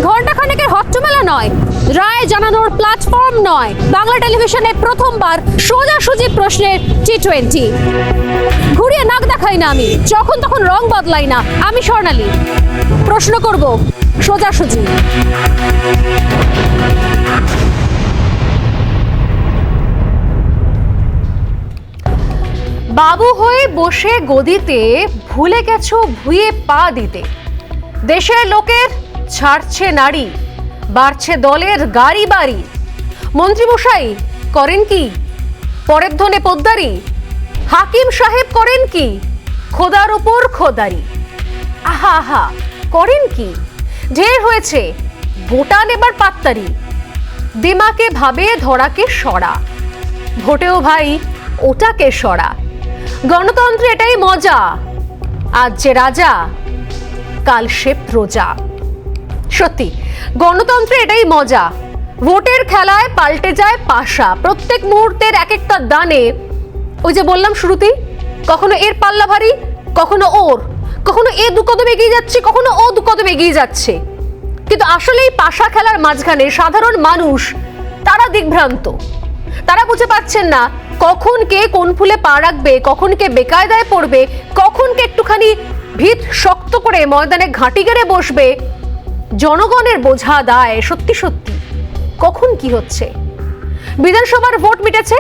ঘণ্টাখানেকের হট্টমেলা নয়, রায় জানানোর প্ল্যাটফর্ম নয়, বাংলা টেলিভিশনে প্রথমবার সোজাসুজি প্রশ্নের T20। ঘুরিয়ে নাক দেখাই না আমি, যখন তখন রং বদলাই না আমি। স্বর্ণালী প্রশ্ন করব সোজাসুজি। বাবু হয়ে বসে গদিতে ভুলে গেছো ভুঁয়ে পা দিতে। দেশের লোকের ছাড়ছে নারী, বাড়ছে দলের গাড়ি বাড়ি। মন্ত্রীমশাই করেন কি পরের ধনে পোদ্দারি? হাকিম সাহেব করেন কি খোদার উপর খোদারি? আহা আহা করেন কি? ঢের হয়েছে গোটা নেবার পাত্তারি। দিমাকে ভাবে ধরাকে সরা, ভোটেও ভাই ওটাকে সরা। গণতন্ত্রে এটাই মজা, আজ যে রাজা কাল সে প্রজা। সত্যি গণতন্ত্রে এটাই মজা, ভোটের খেলায় পাল্টে যায় পাশা। প্রত্যেক মুহূর্তের এক একটা দানে, ওই যে বললাম শুরুতেই, কখনো এর পাল্লা ভারী, কখনো ওর, কখনো এ দু কদম এগিয়ে যাচ্ছে, কখনো ও দু কদম এগিয়ে যাচ্ছে। কিন্তু আসলে এই পাশা খেলার মাঝখানে সাধারণ মানুষ তারা দিগ্ভ্রান্ত। তারা বুঝে পাচ্ছেন না কখন কে কোন ফুলে পা রাখবে, কখন কে বেকায়দায় পড়বে, কখন কে একটুখানি ভিত শক্ত করে ময়দানে ঘাঁটি গেড়ে বসবে। জনগণের বোঝা দায় সত্যি সত্যি কখন কি হচ্ছে। বিধানসভার ভোট মিটেছে,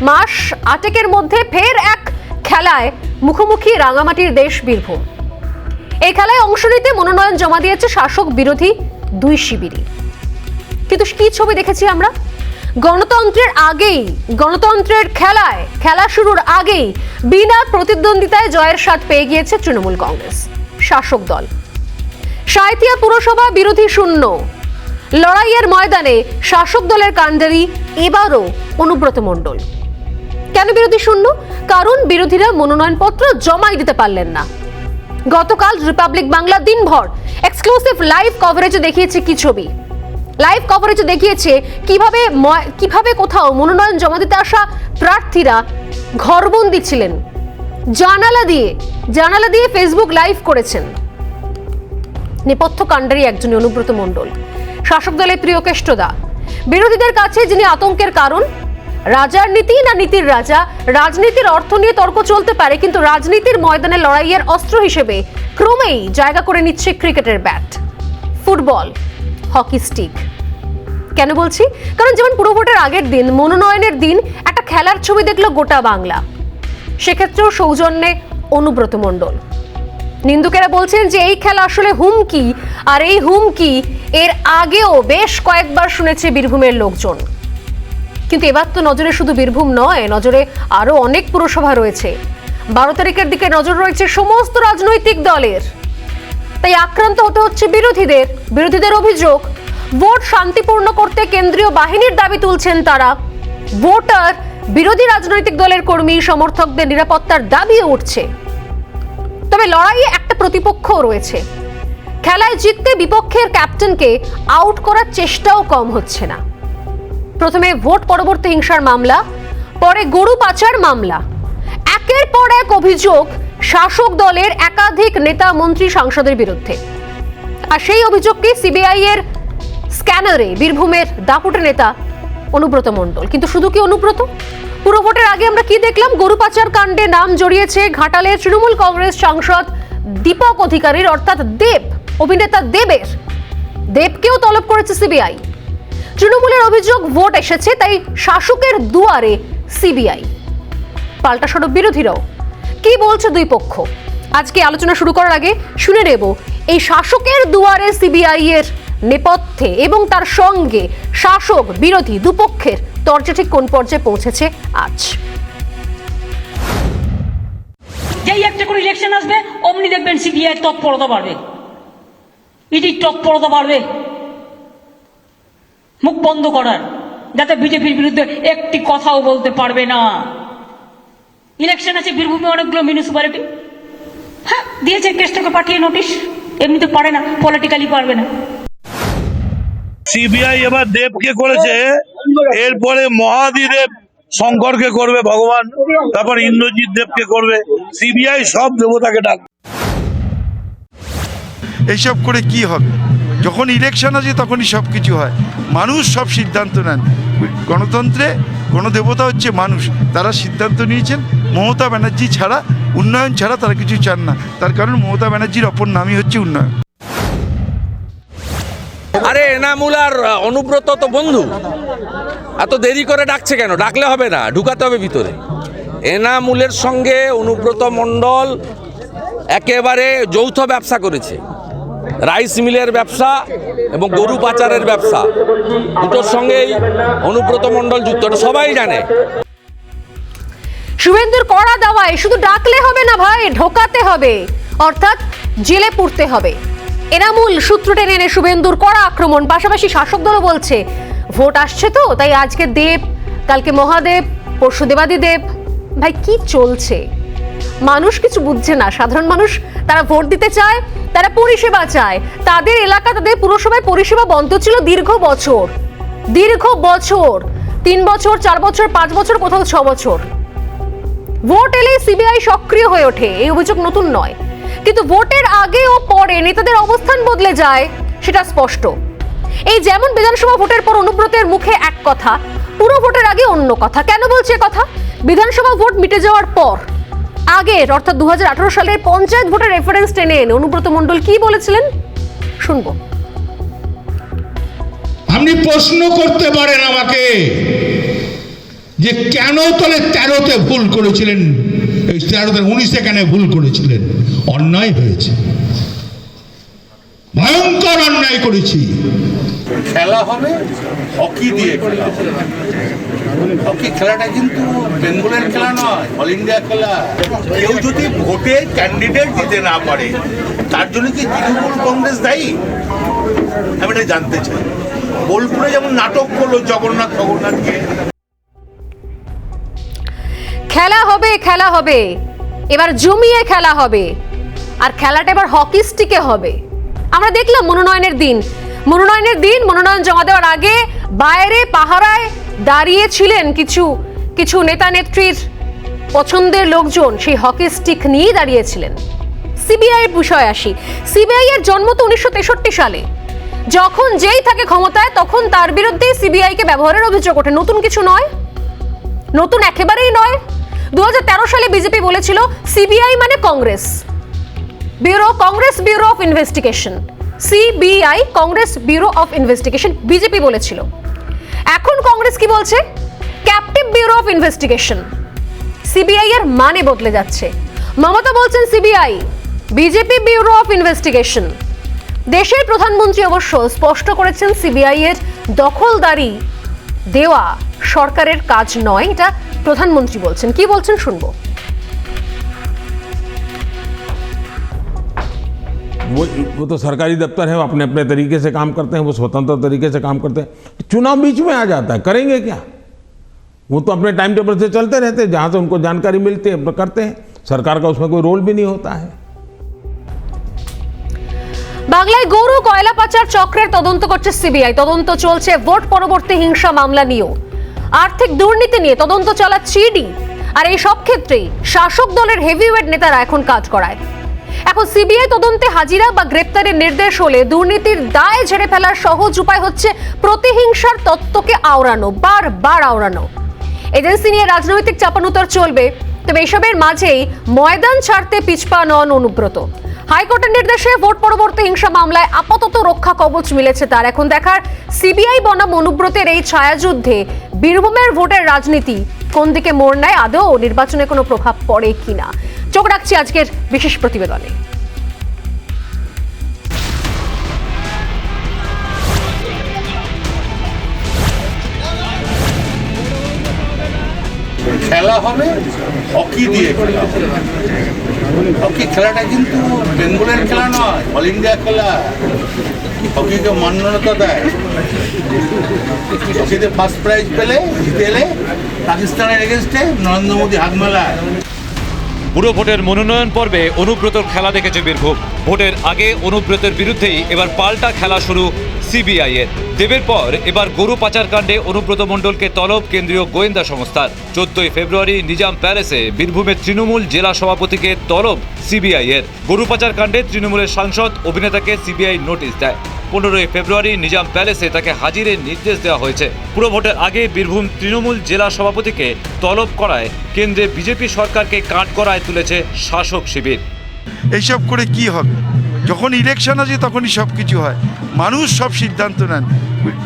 মাস 8 মধ্যে ফের এক খেলায় মুখোমুখি রাঙামাটির দেশ বীরভূম। এই খেলায় অংশ নিতে মনোনয়ন জমা দিয়েছে শাসক বিরোধী দুই শিবিরই। কিন্তু কি ছবি দেখেছি আমরা? গণতন্ত্রের আগেই, গণতন্ত্রের খেলায় খেলা শুরুর আগেই বিনা প্রতিদ্বন্দ্বিতায় জয়ের স্বাদ পেয়ে গিয়েছে তৃণমূল কংগ্রেস শাসক দল। সাঁইথিয়া পুরসভা বিরোধী শূন্য, লড়াইয়ের ময়দানে শাসক দলের কাণ্ডারি এবারও অনুব্রত মণ্ডল। কেন বিরোধী শূন্য? কারণ বিরোধীরা মনোনয়নপত্র জমাই দিতে পারলেন না। গতকাল রিপাবলিক বাংলা দিনভর এক্সক্লুসিভ লাইভ কভারেজে দেখিয়েছে কি ছবি। লাইভ কভারেজে দেখিয়েছে কিভাবে কোথাও মনোনয়ন জমা দিতে আসা প্রার্থীরা ঘরবন্দি ছিলেন, জানালা দিয়ে ফেসবুক লাইভ করেছেন। নেপথ্য কাণ্ডারি একজন অনুব্রত মণ্ডল, শাসক দলের প্রিয় কেষ্টদা। বিরোধীদের কাছে যিনি আতঙ্কের কারণ। রাজার নীতি না নীতির রাজা? রাজনীতির অর্থ নিয়ে তর্ক চলতে পারে, কিন্তু রাজনীতির ময়দানে লড়াইয়ের অস্ত্র হিসেবে ক্রমেই জায়গা করে নিচ্ছে ক্রিকেটের ব্যাট, ফুটবল, হকি স্টিক। কেন বলছি? কারণ যেমন পুরো ভোটের আগের দিন, মনোনয়নের দিন একটা খেলার ছবি দেখলো গোটা বাংলা, সেক্ষেত্রেও সৌজন্যে অনুব্রত মণ্ডল। নিন্দুকেরা বলছেন যে এই খেলা আসলে হুমকি, আর এই হুমকি এর আগেও বেশ কয়েকবার শুনেছে বীরভূমের লোকজন। কিন্তু এবার তো নজরে শুধু বীরভূম নয়, নজরে আরো অনেক পুরসভা রয়েছে। 12 তারিখের দিকে নজর রয়েছে সমস্ত রাজনৈতিক দলের। তাই আক্রান্ত হতে হচ্ছে বিরোধীদের অভিযোগ, ভোট শান্তিপূর্ণ করতে কেন্দ্রীয় বাহিনীর দাবি তুলছেন তারা। ভোটার, বিরোধী রাজনৈতিক দলের কর্মী সমর্থকদের নিরাপত্তার দাবিও উঠছে। তবে লড়াইয়ে একটা প্রতিপক্ষও রয়েছে। খেলায় জিততে বিপক্ষের ক্যাপ্টেনকে আউট করার চেষ্টাও কম হচ্ছে না। প্রথমে ভোট পরবর্তী হিংসার মামলা, পরে গরু পাচার মামলা। একের পর এক অভিযোগ শাসক দলের একাধিক নেতা, মন্ত্রী, সাংসদের বিরুদ্ধে। আর সেই অভিযোগকে সিবিআই এর স্ক্যানারে বীরভূমের দাপুটে নেতা অনুব্রত মণ্ডল। কিন্তু শুধু কি অনুব্রত? পুরো ভোটের আগে আমরা কি দেখলাম? গরু পাচার কাণ্ডে নাম জড়িয়েছে ঘাটালের তৃণমূল কংগ্রেস সাংসদ দীপক অধিকারীর, অর্থাৎ দেব, অভিনেতা দেবকেও তলব করেছে সিবিআই। তৃণমূলের অভিযোগ ভোট এসেছে তাই শাসকের দুয়ারে সিবিআই। পাল্টা সরব বিরোধীরাও। কি বলছে দুই পক্ষ? আজকে আলোচনা শুরু করার আগে শুনে নেব এই শাসকের দুয়ারে সিবিআই এর নেপথ্যে এবং তার সঙ্গে শাসক বিরোধী দুপক্ষের তর্জা ঠিক কোন পর্যায়ে পৌঁছেছে আজ। যেই একটা করে ইলেকশন আসবে অমনি দেখবেন সিবিআই তৎপরতা বাড়বে, ইডি তৎপরতা বাড়বে মুখ বন্ধ করার, যাতে বিজেপির বিরুদ্ধে একটি কথাও বলতে পারবে না। ইলেকশন আছে বীরভূমে অনেকগুলো মিউনিসিপ্যালিটি, হ্যাঁ দিয়েছে, কেসটাকে পাঠিয়ে নোটিশ। এমনিতে পারে না, পলিটিক্যালি পারবে না। সিবিআই এবার দেবকে করেছে, এরপরে মহাদিদেব শঙ্করকে করবে ভগবান, তারপর ইন্দ্রজিৎ দেবকে করবে। সিবিআই সব দেবতাকে ডাকবে। এইসব করে কি হবে? যখন ইলেকশন আছে তখনই সব কিছু হয়, মানুষ সব সিদ্ধান্ত নেন। গণতন্ত্রে গণদেবতা হচ্ছে মানুষ, তারা সিদ্ধান্ত নিয়েছেন। মমতা ব্যানার্জি ছাড়া, উন্নয়ন ছাড়া তারা কিছু চান না, তার কারণ মমতা ব্যানার্জির অপর নামই হচ্ছে উন্নয়ন। আরে এনামুল আর অনুব্রত তো বন্ধু, এত দেরি করে ডাকছে কেন? ডাকলে হবে না, ঢুকাতে হবে ভিতরে। এনামুলের সঙ্গে অনুব্রত মণ্ডল একেবারে যৌথ ব্যবসা করেছে, রাইস মিলের ব্যবসা এবং গরু পাচারের ব্যবসা, দুটোর সঙ্গেই অনুব্রত মণ্ডল যুক্ত, এটা সবাই জানে। শুভেন্দুর কড়া দাওয়ায় শুধু ডাকলে হবে না ভাই, ঢোকাতে হবে, অর্থাৎ জেলে পুরতে হবে। এনামুল সূত্র টেনে এনে শুভেন্দুর কড়া আক্রমণ। পাশাপাশি শাসক দলও বলছে ভোট আসছে তো, তাই আজকে দেব, কালকে মহাদেব, পরশু দেবাদিদেব। ভাই কি চলছে? মানুষ কিছু বুঝছে না, সাধারণ মানুষ তারা ভোট দিতে চায়, তারা পরিষেবা চায়। তাদের এলাকা, তাদের পুরসভায় পরিষেবা বন্ধ ছিল দীর্ঘ বছর, 3 বছর, 4 বছর, 5 বছর, কোথাও 6 বছর। ভোট এলে সিবিআই সক্রিয় হয়ে ওঠে, এই অভিযোগ নতুন নয়, কিন্তু ভোটের আগে ও পরে নেতাদের অবস্থান বদলে যায়, সেটা স্পষ্ট। এই যেমন বিধানসভা ভোটের পর অনুব্রতের মুখে এক কথা, পুরো ভোটের আগে অন্য কথা। কেন বলছে কথা? বিধানসভা ভোট মিটে যাওয়ার পর আগের, অর্থাৎ 2018 সালের পঞ্চায়েত ভোটের রেফারেন্স টেনে এনে অনুব্রত মণ্ডল কি বলেছিলেন শুনবো। আপনি প্রশ্ন করতে পারেন আমাকে যে কেন তাহলে 13তে ভুল করেছিলেন, এই 13তে 19-এ কেন ভুল করেছিলেন? অন্যায় হয়েছে, ভয়ঙ্কর অন্যায় করেছি। খেলা হবে হকি দিয়ে, খেলা হবে। হকি খেলাটা কিন্তু বেঙ্গলের খেলা নয়, অল ইন্ডিয়া খেলা। কেউ যদি ভোটে ক্যান্ডিডেট দিতে না পারে, তার জন্য কি তৃণমূল কংগ্রেস দায়ী? আমি এটা জানতে চাই। বোলপুরে যেমন নাটক করলো জগন্নাথকে। খেলা হবে, খেলা হবে, এবার জমিয়ে খেলা হবে, আর খেলাটা এবার হকি স্টিকে হবে। আমরা দেখলাম মনোনয়নের দিন মনোনয়ন জমা দেওয়ার আগে বাইরে পাহারায় দাঁড়িয়েছিলেন কিছু নেতা নেত্রীর পছন্দের লোকজন, সেই হকি স্টিক নিয়ে দাঁড়িয়েছিলেন। সিবিআই এর বিষয়ে আসি। সিবিআই এর জন্ম তো 1963 সালে, যখন যেই থাকে ক্ষমতায় তখন তার বিরুদ্ধে সিবিআই কে ব্যবহারের অভিযোগ ওঠে। নতুন কিছু নয়, নতুন একেবারেই নয়। 2013 সালে বিজেপি বলেছিল সিবিআই মানে Congress bureau of investigation, CBI Congress bureau of investigation, BJP বলেছিল। এখন কংগ্রেস কি বলছে? Captive bureau of investigation. CBI এর মানে বদলে যাচ্ছে। মমতা বলছেন CBI, BJP bureau of investigation. দেশের প্রধানমন্ত্রী অবশ্য স্পষ্ট করেছেন সিবিআই এর দখলদারি দেওয়া সরকারের কাজ নয়, এটা প্রধানমন্ত্রী বলছেন। কি বলছেন শুনবো। वो तो सरकारी दफ्तर है, वो अपने अपने तरीके से काम करते हैं, वो स्वतंत्र तरीके से काम करते हैं। चुनाव बीच में आ जाता है, करेंगे क्या? वो तो अपने टाइम टेबल से चलते रहते हैं, जहां से उनको जानकारी मिलती है करते हैं। सरकार का उसमें कोई रोल भी नहीं होता है। বাংলায় গরু কয়লা পাচার চক্রের তদন্ত করছে সিবিআই। তদন্ত চলছে ভোট পরবর্তী হিংসা মামলা নিয়েও, আর্থিক দুর্নীতি নিয়ে তদন্ত চালাচ্ছে ইডি। আর এই সব ক্ষেত্রেই শাসক দলের হেভিওয়েট নেতারা এখন কাজ করায়। এখন সিবিআই তদন্তে হাজিরা বা গ্রেপ্তারের নির্দেশ হলে দুর্নীতির দায় ঝেড়ে ফেলার সহজ উপায় হচ্ছে প্রতিহিংসার তত্ত্বকে আওড়ানো, বারবার আওড়ানো। এজেন্সি নিয়ে রাজনৈতিক চাপানুতর চলবে, তবে এসবের মাঝেই ময়দান ছাড়তে পিছপা নন অনুব্রত। হাইকোর্টের নির্দেশে ভোট পরবর্তী হিংসা মামলায় আপাতত রক্ষা কবচ মিলেছে তার। এখন দেখার সিবিআই বনাম অনুব্রতের এই ছায়াযুদ্ধে বীরভূমের ভোটের রাজনীতি কোন দিকে মোড় নেয়, আদৌ নির্বাচনে কোনো প্রভাব পড়ে কিনা। চোখ রাখছি আজকের বিশেষ প্রতিবেদনে। খেলা হবে হকি দিয়ে, খেলা হবে। হকি খেলাটা কিন্তু বেঙ্গলের খেলা নয়, অল ইন্ডিয়া খেলা। হকিকে মান্যতা দেয়। হকিতে ফার্স্ট প্রাইজ পেলে, জিতে এলে পাকিস্তানের এগেনস্টে নরেন্দ্র মোদী হাত মেলায়। পুরো ভোটের মনোনয়ন পর্বে অনুব্রতর খেলা দেখেছে বীরভূম। ভোটের আগে অনুব্রতের বিরুদ্ধেই এবার পাল্টা খেলা শুরু সিবিআই এর। দেবের পর এবার গরু পাচার কাণ্ডে অনুব্রত মণ্ডলকে তলব কেন্দ্রীয় গোয়েন্দা সংস্থার। 14 ফেব্রুয়ারি নিজাম প্যালেসে বীরভূমের তৃণমূল জেলা সভাপতিকে তলব সিবিআই এর। গরু পাচার কাণ্ডে তৃণমূলের সাংসদ অভিনেতাকে সিবিআই নোটিশ দেয়। 15ই ফেব্রুয়ারি নিজাম প্যালেসে তাকে হাজিরের নির্দেশ দেওয়া হয়েছে। পুরো ভোটের আগে বীরভূম তৃণমূল জেলা সভাপতিকে তলব করায় কেন্দ্রে বিজেপি সরকারকে কাঠগড়ায় তুলেছে শাসক শিবির। এইসব করে কি হবে? যখন ইলেকশন আছে তখনই সব কিছু হয়। মানুষ সব সিদ্ধান্ত নেন।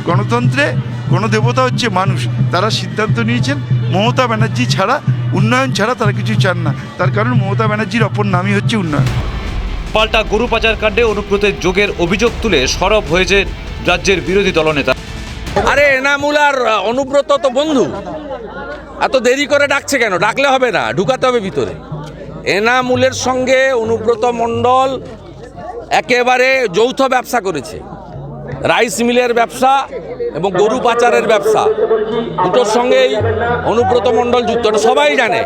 গণতন্ত্রে গণদেবতা হচ্ছে মানুষ, তারা সিদ্ধান্ত নিয়েছেন। মমতা ব্যানার্জি ছাড়া, উন্নয়ন ছাড়া তারা কিছু চান না। তার কারণ মমতা ব্যানার্জির অপর নামই হচ্ছে উন্নয়ন। পাল্টা গরু পাচার কাণ্ডে অনুব্রতের যোগের অভিযোগ তুলে সরব হয়েছে রাজ্যের বিরোধী দলনেতা। আরে এনামুল আর অনুব্রত তো বন্ধু, এত দেরি করে ডাকছে কেন? ডাকলে হবে না, ঢুকাতে হবে ভিতরে। এনামুলের সঙ্গে অনুব্রত মণ্ডল একেবারে যৌথ ব্যবসা করেছে, রাইস মিলের ব্যবসা এবং গরু পাচারের ব্যবসা, দুটোর সঙ্গেই অনুব্রত মণ্ডল যুক্ত, এটা সবাই জানে।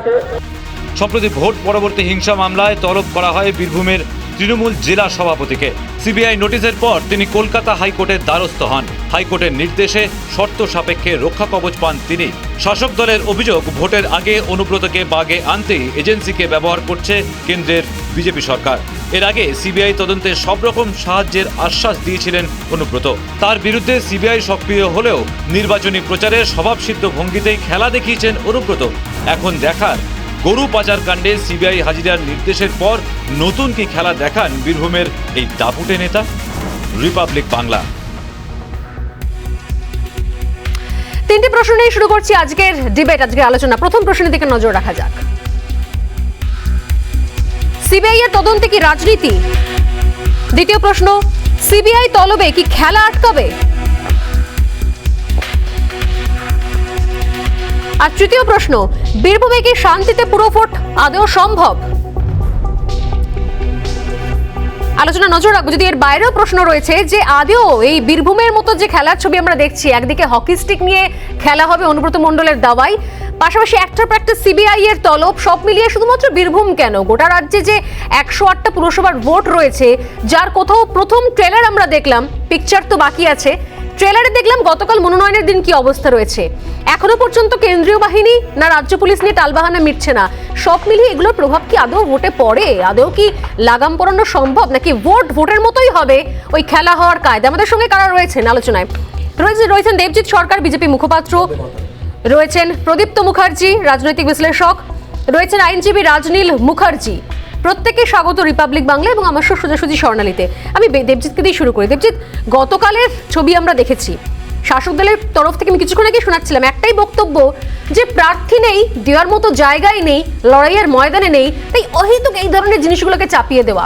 সম্প্রতি ভোট পরবর্তী হিংসা মামলায় তলব করা হয় বীরভূমের তৃণমূল জেলা সভাপতিকে। সিবিআই নোটিশের পর তিনি কলকাতা হাইকোর্টের দ্বারস্থ হন। হাইকোর্টের নির্দেশে শর্ত সাপেক্ষে রক্ষা কবচ পান তিনি। শাসক দলের অভিযোগ, ভোটের আগে অনুব্রতকে বাগে আনতে এজেন্সিকে ব্যবহার করছে কেন্দ্রের বিজেপি সরকার। এর আগে সিবিআই তদন্তে সব রকম সাহায্যের আশ্বাস দিয়েছিলেন অনুব্রত। তার বিরুদ্ধে সিবিআই সক্রিয় হলেও নির্বাচনী প্রচারে স্বভাবসিদ্ধ ভঙ্গিতেই খেলা দেখিয়েছেন অনুব্রত। এখন দেখার, গরু পাচার কাণ্ডে সিবিআই হাজিরার নির্দেশের পর নতুন কি খেলা দেখান বীরভূমের এই দাপুটে নেতা। রিপাবলিক বাংলা। তিনটি প্রশ্ন নিয়ে শুরু করছি আজকের ডিবেট, আজকের আলোচনা। প্রথম প্রশ্নের দিকে নজর রাখা যাক। সিবিআই এর তদন্তে কি রাজনীতি? দ্বিতীয় প্রশ্ন, সিবিআই তলবে কি খেলা আটকাবে? আর তৃতীয় প্রশ্ন, বীরভূমে কি শান্তিতে পুরো ভোট আদৌ সম্ভব? আলোচনা নজর রাখবো। যদি এর বাইরেও প্রশ্ন রয়েছে যে আদৌ এই বীরভূমের মতো যে খেলার ছবি আমরা দেখছি, একদিকে হকি স্টিক নিয়ে খেলা হবে অনুব্রত মণ্ডলের দাওয়াই, পাশাপাশি একটার পর একটা সিবিআই এর তলব, সব মিলিয়ে শুধুমাত্র বীরভূম কেন, গোটা রাজ্যে যে 108টা পুরসভার ভোট রয়েছে, যার কোথাও প্রথম ট্রেলার আমরা দেখলাম, পিকচার তো বাকি আছে। ট্রেলারে দেখলাম গতকাল মনোনয়নের দিন কি অবস্থা রয়েছে। এখনো পর্যন্ত কেন্দ্রীয় বাহিনী না রাজ্য পুলিশ নিয়ে টালবাহানা মিটছে না। সব মিলিয়ে এগুলোর প্রভাব কি আদৌ ভোটে পড়ে? আদৌ কি লাগাম পড়ানো সম্ভব, নাকি ভোটের মতোই হবে ওই খেলা হওয়ার কায়দা? আমাদের সঙ্গে কারা রয়েছেন আলোচনায়? রয়েছেন দেবজিৎ সরকার, বিজেপি মুখপাত্র, রয়েছেন প্রদীপ্ত মুখার্জি, রাজনৈতিক বিশ্লেষক, রয়েছেন আইনজীবী রাজনীল মুখার্জি। প্রত্যেকে স্বাগত রিপাবলিক বাংলা এবং আমার সোজাসুজি স্বর্ণালীতে। আমি দেবজিৎকে দিয়ে শুরু করি। দেবজিৎ, গতকালের ছবি আমরা দেখেছি, শাসক দলের তরফ থেকে আমি কিছুক্ষণ আগে শোনাচ্ছিলাম একটাই বক্তব্য যে প্রার্থী নেই, দেওয়ার মতো জায়গায় নেই, লড়াইয়ের ময়দানে নেই, তাই অহেতুক এই ধরনের জিনিসগুলোকে চাপিয়ে দেওয়া,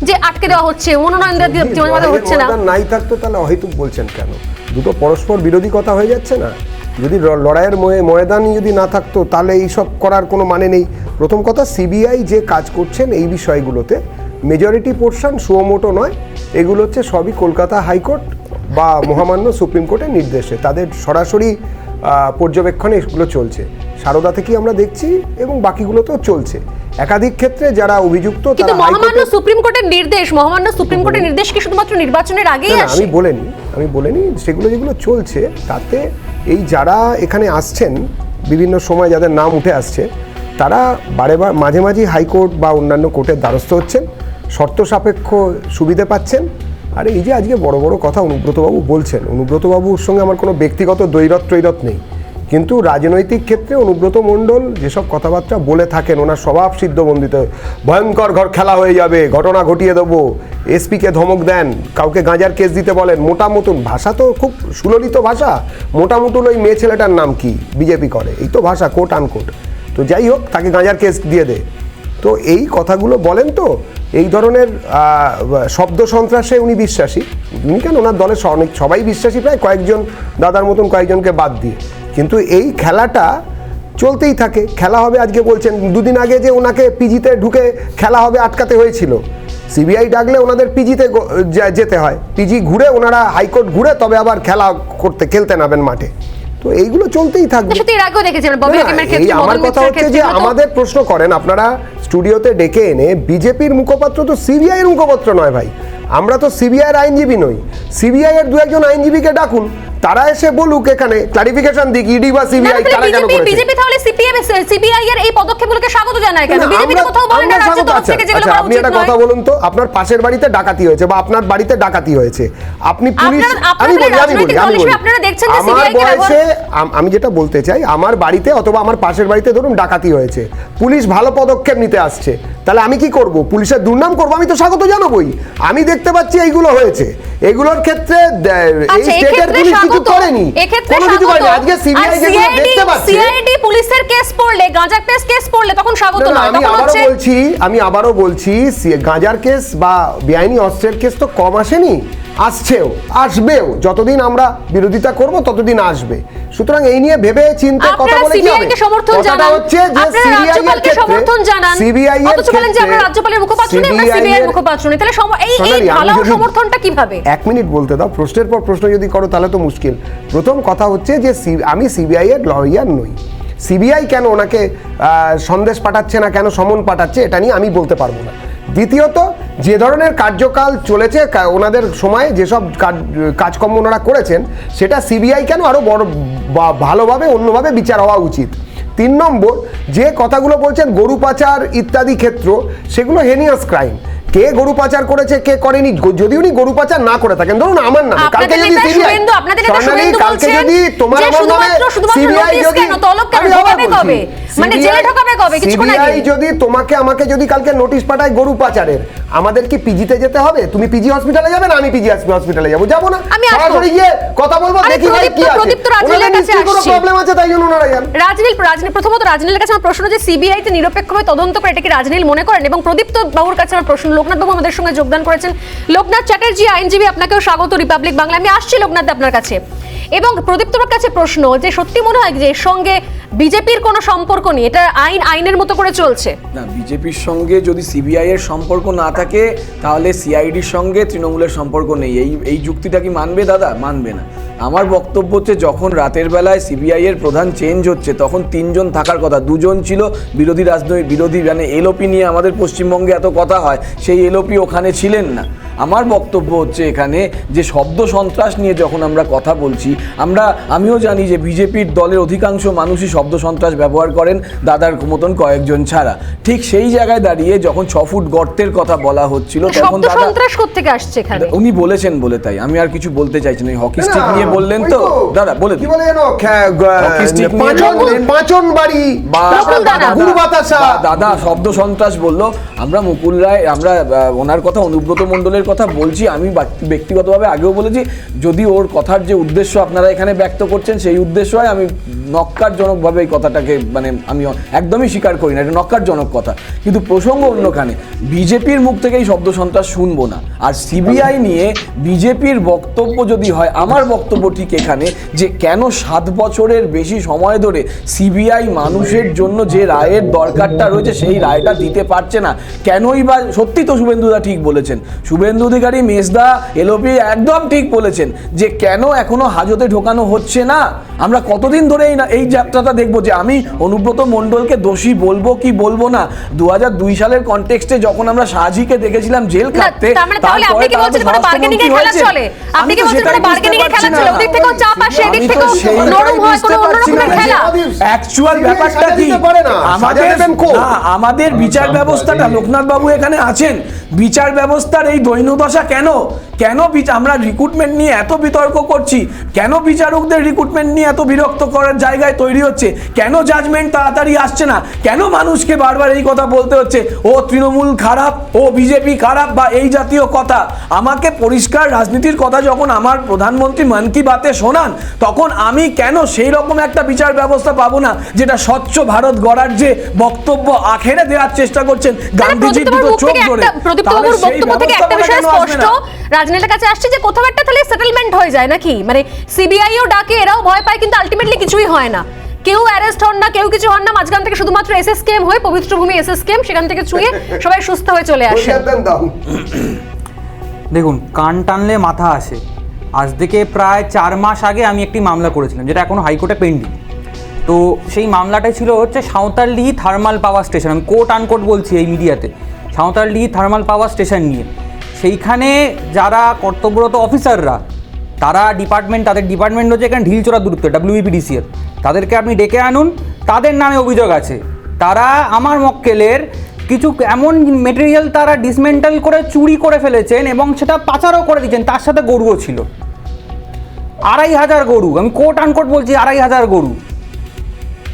যে আটকে দেওয়া হচ্ছে, মনোনয়ন দেওয়া হচ্ছে না। নাই থাকতো তাহলে অহেতুক বলছেন কেন? দুটো পরস্পর বিরোধী কথা হয়ে যাচ্ছে না? যদি লড়াইয়ের ময়দানই যদি না থাকতো তাহলে এইসব করার কোনো মানে নেই। প্রথম কথা, সিবিআই যে কাজ করছেন এই বিষয়গুলোতে মেজরিটি পোর্শন সুমোটো নয়, এগুলো হচ্ছে সবই কলকাতা হাইকোর্ট বা মহামান্য সুপ্রিম কোর্টের নির্দেশে, তাদের সরাসরি পর্যবেক্ষণে এগুলো চলছে। সারদা থেকেই আমরা দেখছি এবং বাকিগুলোতেও চলছে। একাধিক ক্ষেত্রে যারা অভিযুক্ত তারা মহামান্য সুপ্রিম কোর্টের নির্দেশ, মহামান্য সুপ্রিম কোর্টের নির্দেশ কি শুধুমাত্র নির্বাচনের আগেই আসে? আমি বলিনি সেগুলো যেগুলো চলছে তাতে এই যারা এখানে আসছেন বিভিন্ন সময় যাদের নাম উঠে আসছে তারা মাঝে মাঝে হাইকোর্ট বা অন্যান্য কোর্টের দ্বারস্থ হচ্ছেন, শর্ত সাপেক্ষ সুবিধে পাচ্ছেন। আর এই যে আজকে বড় বড় কথা অনুব্রতবাবু বলছেন, অনুব্রতবাবুর সঙ্গে আমার কোনো ব্যক্তিগত দ্বৈরথ নেই, কিন্তু রাজনৈতিক ক্ষেত্রে অনুব্রত মণ্ডল যেসব কথাবার্তা বলে থাকেন, ওনার স্বভাব সিদ্ধবন্দিত, ভয়ঙ্কর ঘর খেলা হয়ে যাবে, ঘটনা ঘটিয়ে দেবো, এসপিকে ধমক দেন, কাউকে গাঁজার কেস দিতে বলেন, মোটামুটুন ভাষা তো খুব সুললিত ভাষা। মোটামুটুন ওই মেয়ে ছেলেটার নাম কি বিজেপি করে, এই তো ভাষা, কোট আনকোট। তো যাই হোক, তাকে গাঁজার কেস দিয়ে দে। তো এই কথাগুলো বলেন, তো এই ধরনের শব্দ সন্ত্রাসে উনি বিশ্বাসী। উনি কেন, ওনার দলের সবাই বিশ্বাসী, প্রায় কয়েকজন দাদার মতন কয়েকজনকে বাদ দিয়ে। কিন্তু এই খেলাটা চলতেই থাকে। খেলা হবে, আজকে বলছেন দুদিন আগে যে ওনাকে পিজিতে ঢুকে খেলা হবে আটকাতে হয়েছিল। সিবিআই ডাকলে ওনাদের পিজিতে যেতে হয়, পিজি ঘুরে ওনারা হাইকোর্ট ঘুরে তবে আবার খেলতে নামেন মাঠে। তো এইগুলো চলতেই থাকবে। আমার কথা হচ্ছে যে আমাদের প্রশ্ন করেন আপনারা স্টুডিওতে ডেকে এনে, বিজেপির মুখপাত্র তো সিবিআই এর মুখপাত্র নয় ভাই, আমরা তো সিবিআই এর আইনজীবী নই। সিবিআই এর দু একজন আইনজীবীকে ডাকুন, তারা এসে বলুক, এখানে ক্লারিফিকেশন দিক ইডি বা সিবিআই তারা কেন করেছে। বিজেপি তাহলে সিবিআই এর এই পদক্ষেপগুলোকে স্বাগত জানায় কেন? বিজেপি তো কোথাও বলে না রাজ্য তরফ থেকে যেগুলো করা আপনি উচিত একটা নয়। কথা বলুন তো, আপনার পাশের বাড়িতে ডাকাতি হয়েছে বা আপনার বাড়িতে ডাকাতি হয়েছে, আপনি পুলিশ, আমি বলি আপনারা দেখছেন যে আমার সিবিআই কে বয়সে, আমি যেটা বলতে চাই, আমার বাড়িতে অথবা আমার পাশের বাড়িতে ধরুন ডাকাতি হয়েছে, পুলিশ ভালো পদক্ষেপ নিতে আসছে, তাহলে আমি কি করব? পুলিশের দুর্নাম করব? আমি তো স্বাগত জানাবই। আমি দেখতে পাচ্ছি এইগুলো হয়েছে, এগুলোর ক্ষেত্রে এই স্টেটের পুলিশ কিছু করেনি, কোনো কিছু করেনি। আজকে সিবিআই যেগুলো দেখতে পাচ্ছে, সিআইডি পুলিশের কেস পড়লে, গাঁজা কেস পড়লে তখন স্বাগত নয়, তখন হচ্ছে আমি আবারও বলছি গাঁজার কেস বা বেআইনি অস্ত্রের কেস তো কম আসেনি, আসছেও, আসবেও। যতদিন আমরা বিরোধিতা করব ততদিন আসবে। সুতরাং এই নিয়ে ভেবে চিন্তে কথা বলে কি হবে? কথাটা হচ্ছে যে সিবিআই এর ক্ষেত্রে সিবিআই এর ক্ষেত্রে আমরা রাজ্যপালের মুখপাত্র নেই, আমরা সিবিআই এর মুখপাত্র নেই, তাহলে এই ভালো সমর্থনটা কিভাবে? এক মিনিট বলতে দাও, প্রশ্নের পর প্রশ্ন যদি করো তাহলে তো মুশকিল। প্রথম কথা হচ্ছে যে আমি সিবিআই এর লয়ার নই। সিবিআই কেন ওনাকে সন্দেশ পাঠাচ্ছে না, কেন সমন পাঠাচ্ছে, এটা নিয়ে আমি বলতে পারবো না। দ্বিতীয়ত, যে ধরনের কার্যকাল চলেছে ওনাদের সময়, যেসব কাজকর্ম ওনারা করেছেন, সেটা সিবিআই কেন আরও বড় ভালোভাবে অন্যভাবে বিচার হওয়া উচিত। 3 নম্বর, যে কথাগুলো বলছেন গরু পাচার ইত্যাদি ক্ষেত্র, সেগুলো হেনিয়াস ক্রাইম। কে গরু পাচার করেছে, কে করেনি, যদি উনি গরু পাচার না করে থাকেন, ধরুন আমার নামে কালকে যদি সিবিআই, কালকে যদি তোমার আমার নামে সিবিআই যদি, সিবিআই যদি তোমাকে আমাকে যদি কালকে নোটিশ পাঠায় গরু পাচারের, আমাদের কি পিজিতে যেতে হবে? তুমি পিজি হসপিটালে যাবে না আমি পিজি হসপিটালে যাবো? যাবো না, সরাসরি গিয়ে কথা বলবো, দেখি ভাই কি আছে, ওনাদের নিশ্চয়ই কোনো প্রবলেম আছে, তাই জন্য ওনারা যান। রাজনীল প্রথমত রাজনীলের কাছে আমার প্রশ্ন, যে সিবিআই তে নিরপেক্ষভাবে তদন্ত করে এটা কি রাজনীল মনে করেন? এবং প্রদীপ্ত বাবুর কাছে আমার প্রশ্ন, লোকনাথ বাবু আমাদের সঙ্গে যোগদান করেছেন। লোকনাথ চ্যাটার্জি আইনজীবী, আপনাকেও স্বাগত রিপাবলিক বাংলা। আমি আসছি লোকনাথ আপনার কাছে। এবং প্রদীপ্তর কাছে প্রশ্ন, যে সত্যি মনে হয় যে এর সঙ্গে বিজেপির কোনো সম্পর্ক নেই, এটা আইনের মতো করে চলছে? না, বিজেপির সঙ্গে যদি সিবিআই এর সম্পর্ক না থাকে, তাহলে সিআইডির সঙ্গে তৃণমূলের সম্পর্ক নেই, এই যুক্তিটা কি মানবে দাদা? মানবে না। আমার বক্তব্য হচ্ছে, যখন রাতের বেলায় সিবিআই এর প্রধান চেঞ্জ হচ্ছে, তখন 3 জন থাকার কথা, 2 জন ছিল। বিরোধী মানে এলওপি নিয়ে আমাদের পশ্চিমবঙ্গে এত কথা হয়, সেই এলওপি ওখানে ছিলেন না। আমার বক্তব্য হচ্ছে এখানে যে শব্দ সন্ত্রাস নিয়ে যখন আমরা কথা বলছি, আমিও জানি যে বিজেপির দলের অধিকাংশ মানুষই শব্দ সন্ত্রাস ব্যবহার করেন, দাদার মতন কয়েকজন ছাড়া। ঠিক সেই জায়গায় দাঁড়িয়ে যখন 6 ফুট গর্তের কথা বলা হচ্ছিল, তখন দাদা সন্ত্রাস কোত্থেকে আসছে এখানে উনি বলেছেন বলে, তাই আমি আর কিছু বলতে চাইছি না। হকি স্টিক নিয়ে বললেন তো দাদা, বলে কি বলে জানো, হকি স্টিক নিয়ে পাঁচন বাড়ি বা গুরু বাতাসা, দাদা শব্দ সন্ত্রাস বললো। আমরা মুকুল রায়, আমরা ওনার কথা, অনুব্রত মণ্ডলের কথা বলছি। আমি ব্যক্তিগতভাবে আগেও বলেছি, যদি ওর কথার যে উদ্দেশ্য আপনারা এখানে ব্যক্ত করছেন, সেই উদ্দেশ্য হয়, আমি নক্কারজনকভাবে এই কথাটাকে আমি একদমই স্বীকার করি না, এটা নক্কারজনক কথা। কিন্তু প্রসঙ্গ অন্যখানে, বিজেপির মুখ থেকে এই শব্দ সন্ত্রাস শুনবো না। আর সিবিআই নিয়ে বিজেপির বক্তব্য যদি হয়, আমার বক্তব্য ঠিক এখানে, যে কেন 7 বছরের বেশি সময় ধরে সিবিআই মানুষের জন্য যে রায়ের দরকারটা রয়েছে, সেই রায়টা দিতে পারছে না কেনই বা? সত্যি তো শুভেন্দুদা ঠিক বলেছেন, শুভেন্দু অধিকারী, মেজদা, এলওপি একদম ঠিক বলেছেন, যে কেন এখনো হাজতে ঢোকানো হচ্ছে না। আমরা কতদিন ধরে এই যাত্রাটা দেখবো, যে আমি অনুব্রত মণ্ডলকে দোষী বলবো কি বলবো না? 2002 সালের কন্টেক্সটে যখন আমরা সাজিকে দেখেছিলাম জেল খাটতে, তারপরে বার্গেনিং এর খেলা চলে, আপনি কি বলছেন মানে বার্গেনিং এর খেলা চলে? ওদিক থেকেও চাপ আসে, এদিক থেকেও নরম হয়, কোনো অন্যরকমের খেলা। অ্যাকচুয়াল ব্যাপারটা কি, আমাদের বিচার ব্যবস্থাটা, লোকনাথ বাবু এখানে আছেন, বিচার ব্যবস্থার এই দৈন্যদশা কেন? আমরা রিক্রুটমেন্ট নিয়ে এত বিতর্ক করছি, কেন বিচারকদের রিক্রুটমেন্ট নিয়ে এত বিরক্ত করার জায়গায় তৈরি হচ্ছে, কেন জাজমেন্ট তাড়াতাড়ি আসছে না, কেন মানুষকে বারবার এই কথা বলতে হচ্ছে, ও তৃণমূল খারাপ, ও বিজেপি খারাপ, বা এই জাতীয় কথা? আমাকে পরিষ্কার রাজনীতির কথা যখন আমার প্রধানমন্ত্রী মন কি বাতে শোনান, তখন আমি কেন সেই রকম একটা বিচার ব্যবস্থা পাবো না, যেটা স্বচ্ছ ভারত গড়ার যে বক্তব্য আখেরে দেওয়ার চেষ্টা করছেন গান্ধীজির দুটো চোখ ধরে? রাজনীতির কাছে আসছে যে কোথাও একটা তাহলে সেটেলমেন্ট হয়ে যায় নাকি, মানে সিবিআইও ডাকে, এরাও ভয় পায়, কিন্তু আলটিমেটলি কিছুই হয় না, কেউ অ্যারেস্ট হন না, কেউ কিছু হন না, মাঝখান থেকে শুধুমাত্র এসএসকেএম হয়ে, পবিত্র ভূমি এসএসকেএম, সেখান থেকে ছুঁয়ে সবাই সুস্থ হয়ে চলে আসে। দেখুন, কান টানলে মাথা আসে। আজ থেকে প্রায় 4 মাস আগে আমি একটি মামলা করেছিলাম, যেটা এখনো হাইকোর্টে পেন্ডিং। তো সেই মামলাটাই ছিল হচ্ছে সাঁওতালডিহি থার্মাল পাওয়ার স্টেশন, আমি কোট আনকোট বলছি এই মিডিয়াতে, সাঁওতালডিহি থার্মাল পাওয়ার স্টেশন নিয়ে। সেইখানে যারা কর্তব্যরত অফিসাররা, তাদের ডিপার্টমেন্ট হচ্ছে এখানে ঢিলচোরা দূরত্ব, WBPDCL, তাদেরকে আপনি ডেকে আনুন, তাদের নামে অভিযোগ আছে তারা আমার মক্কেলের কিছু এমন মেটেরিয়াল তারা ডিসমেন্টাল করে চুরি করে ফেলেছেন এবং সেটা পাচারও করে দিয়েছেন, তার সাথে গরুও ছিল। 2500 গরু, আমি কোট আনকোট বলছি, 2500 গরু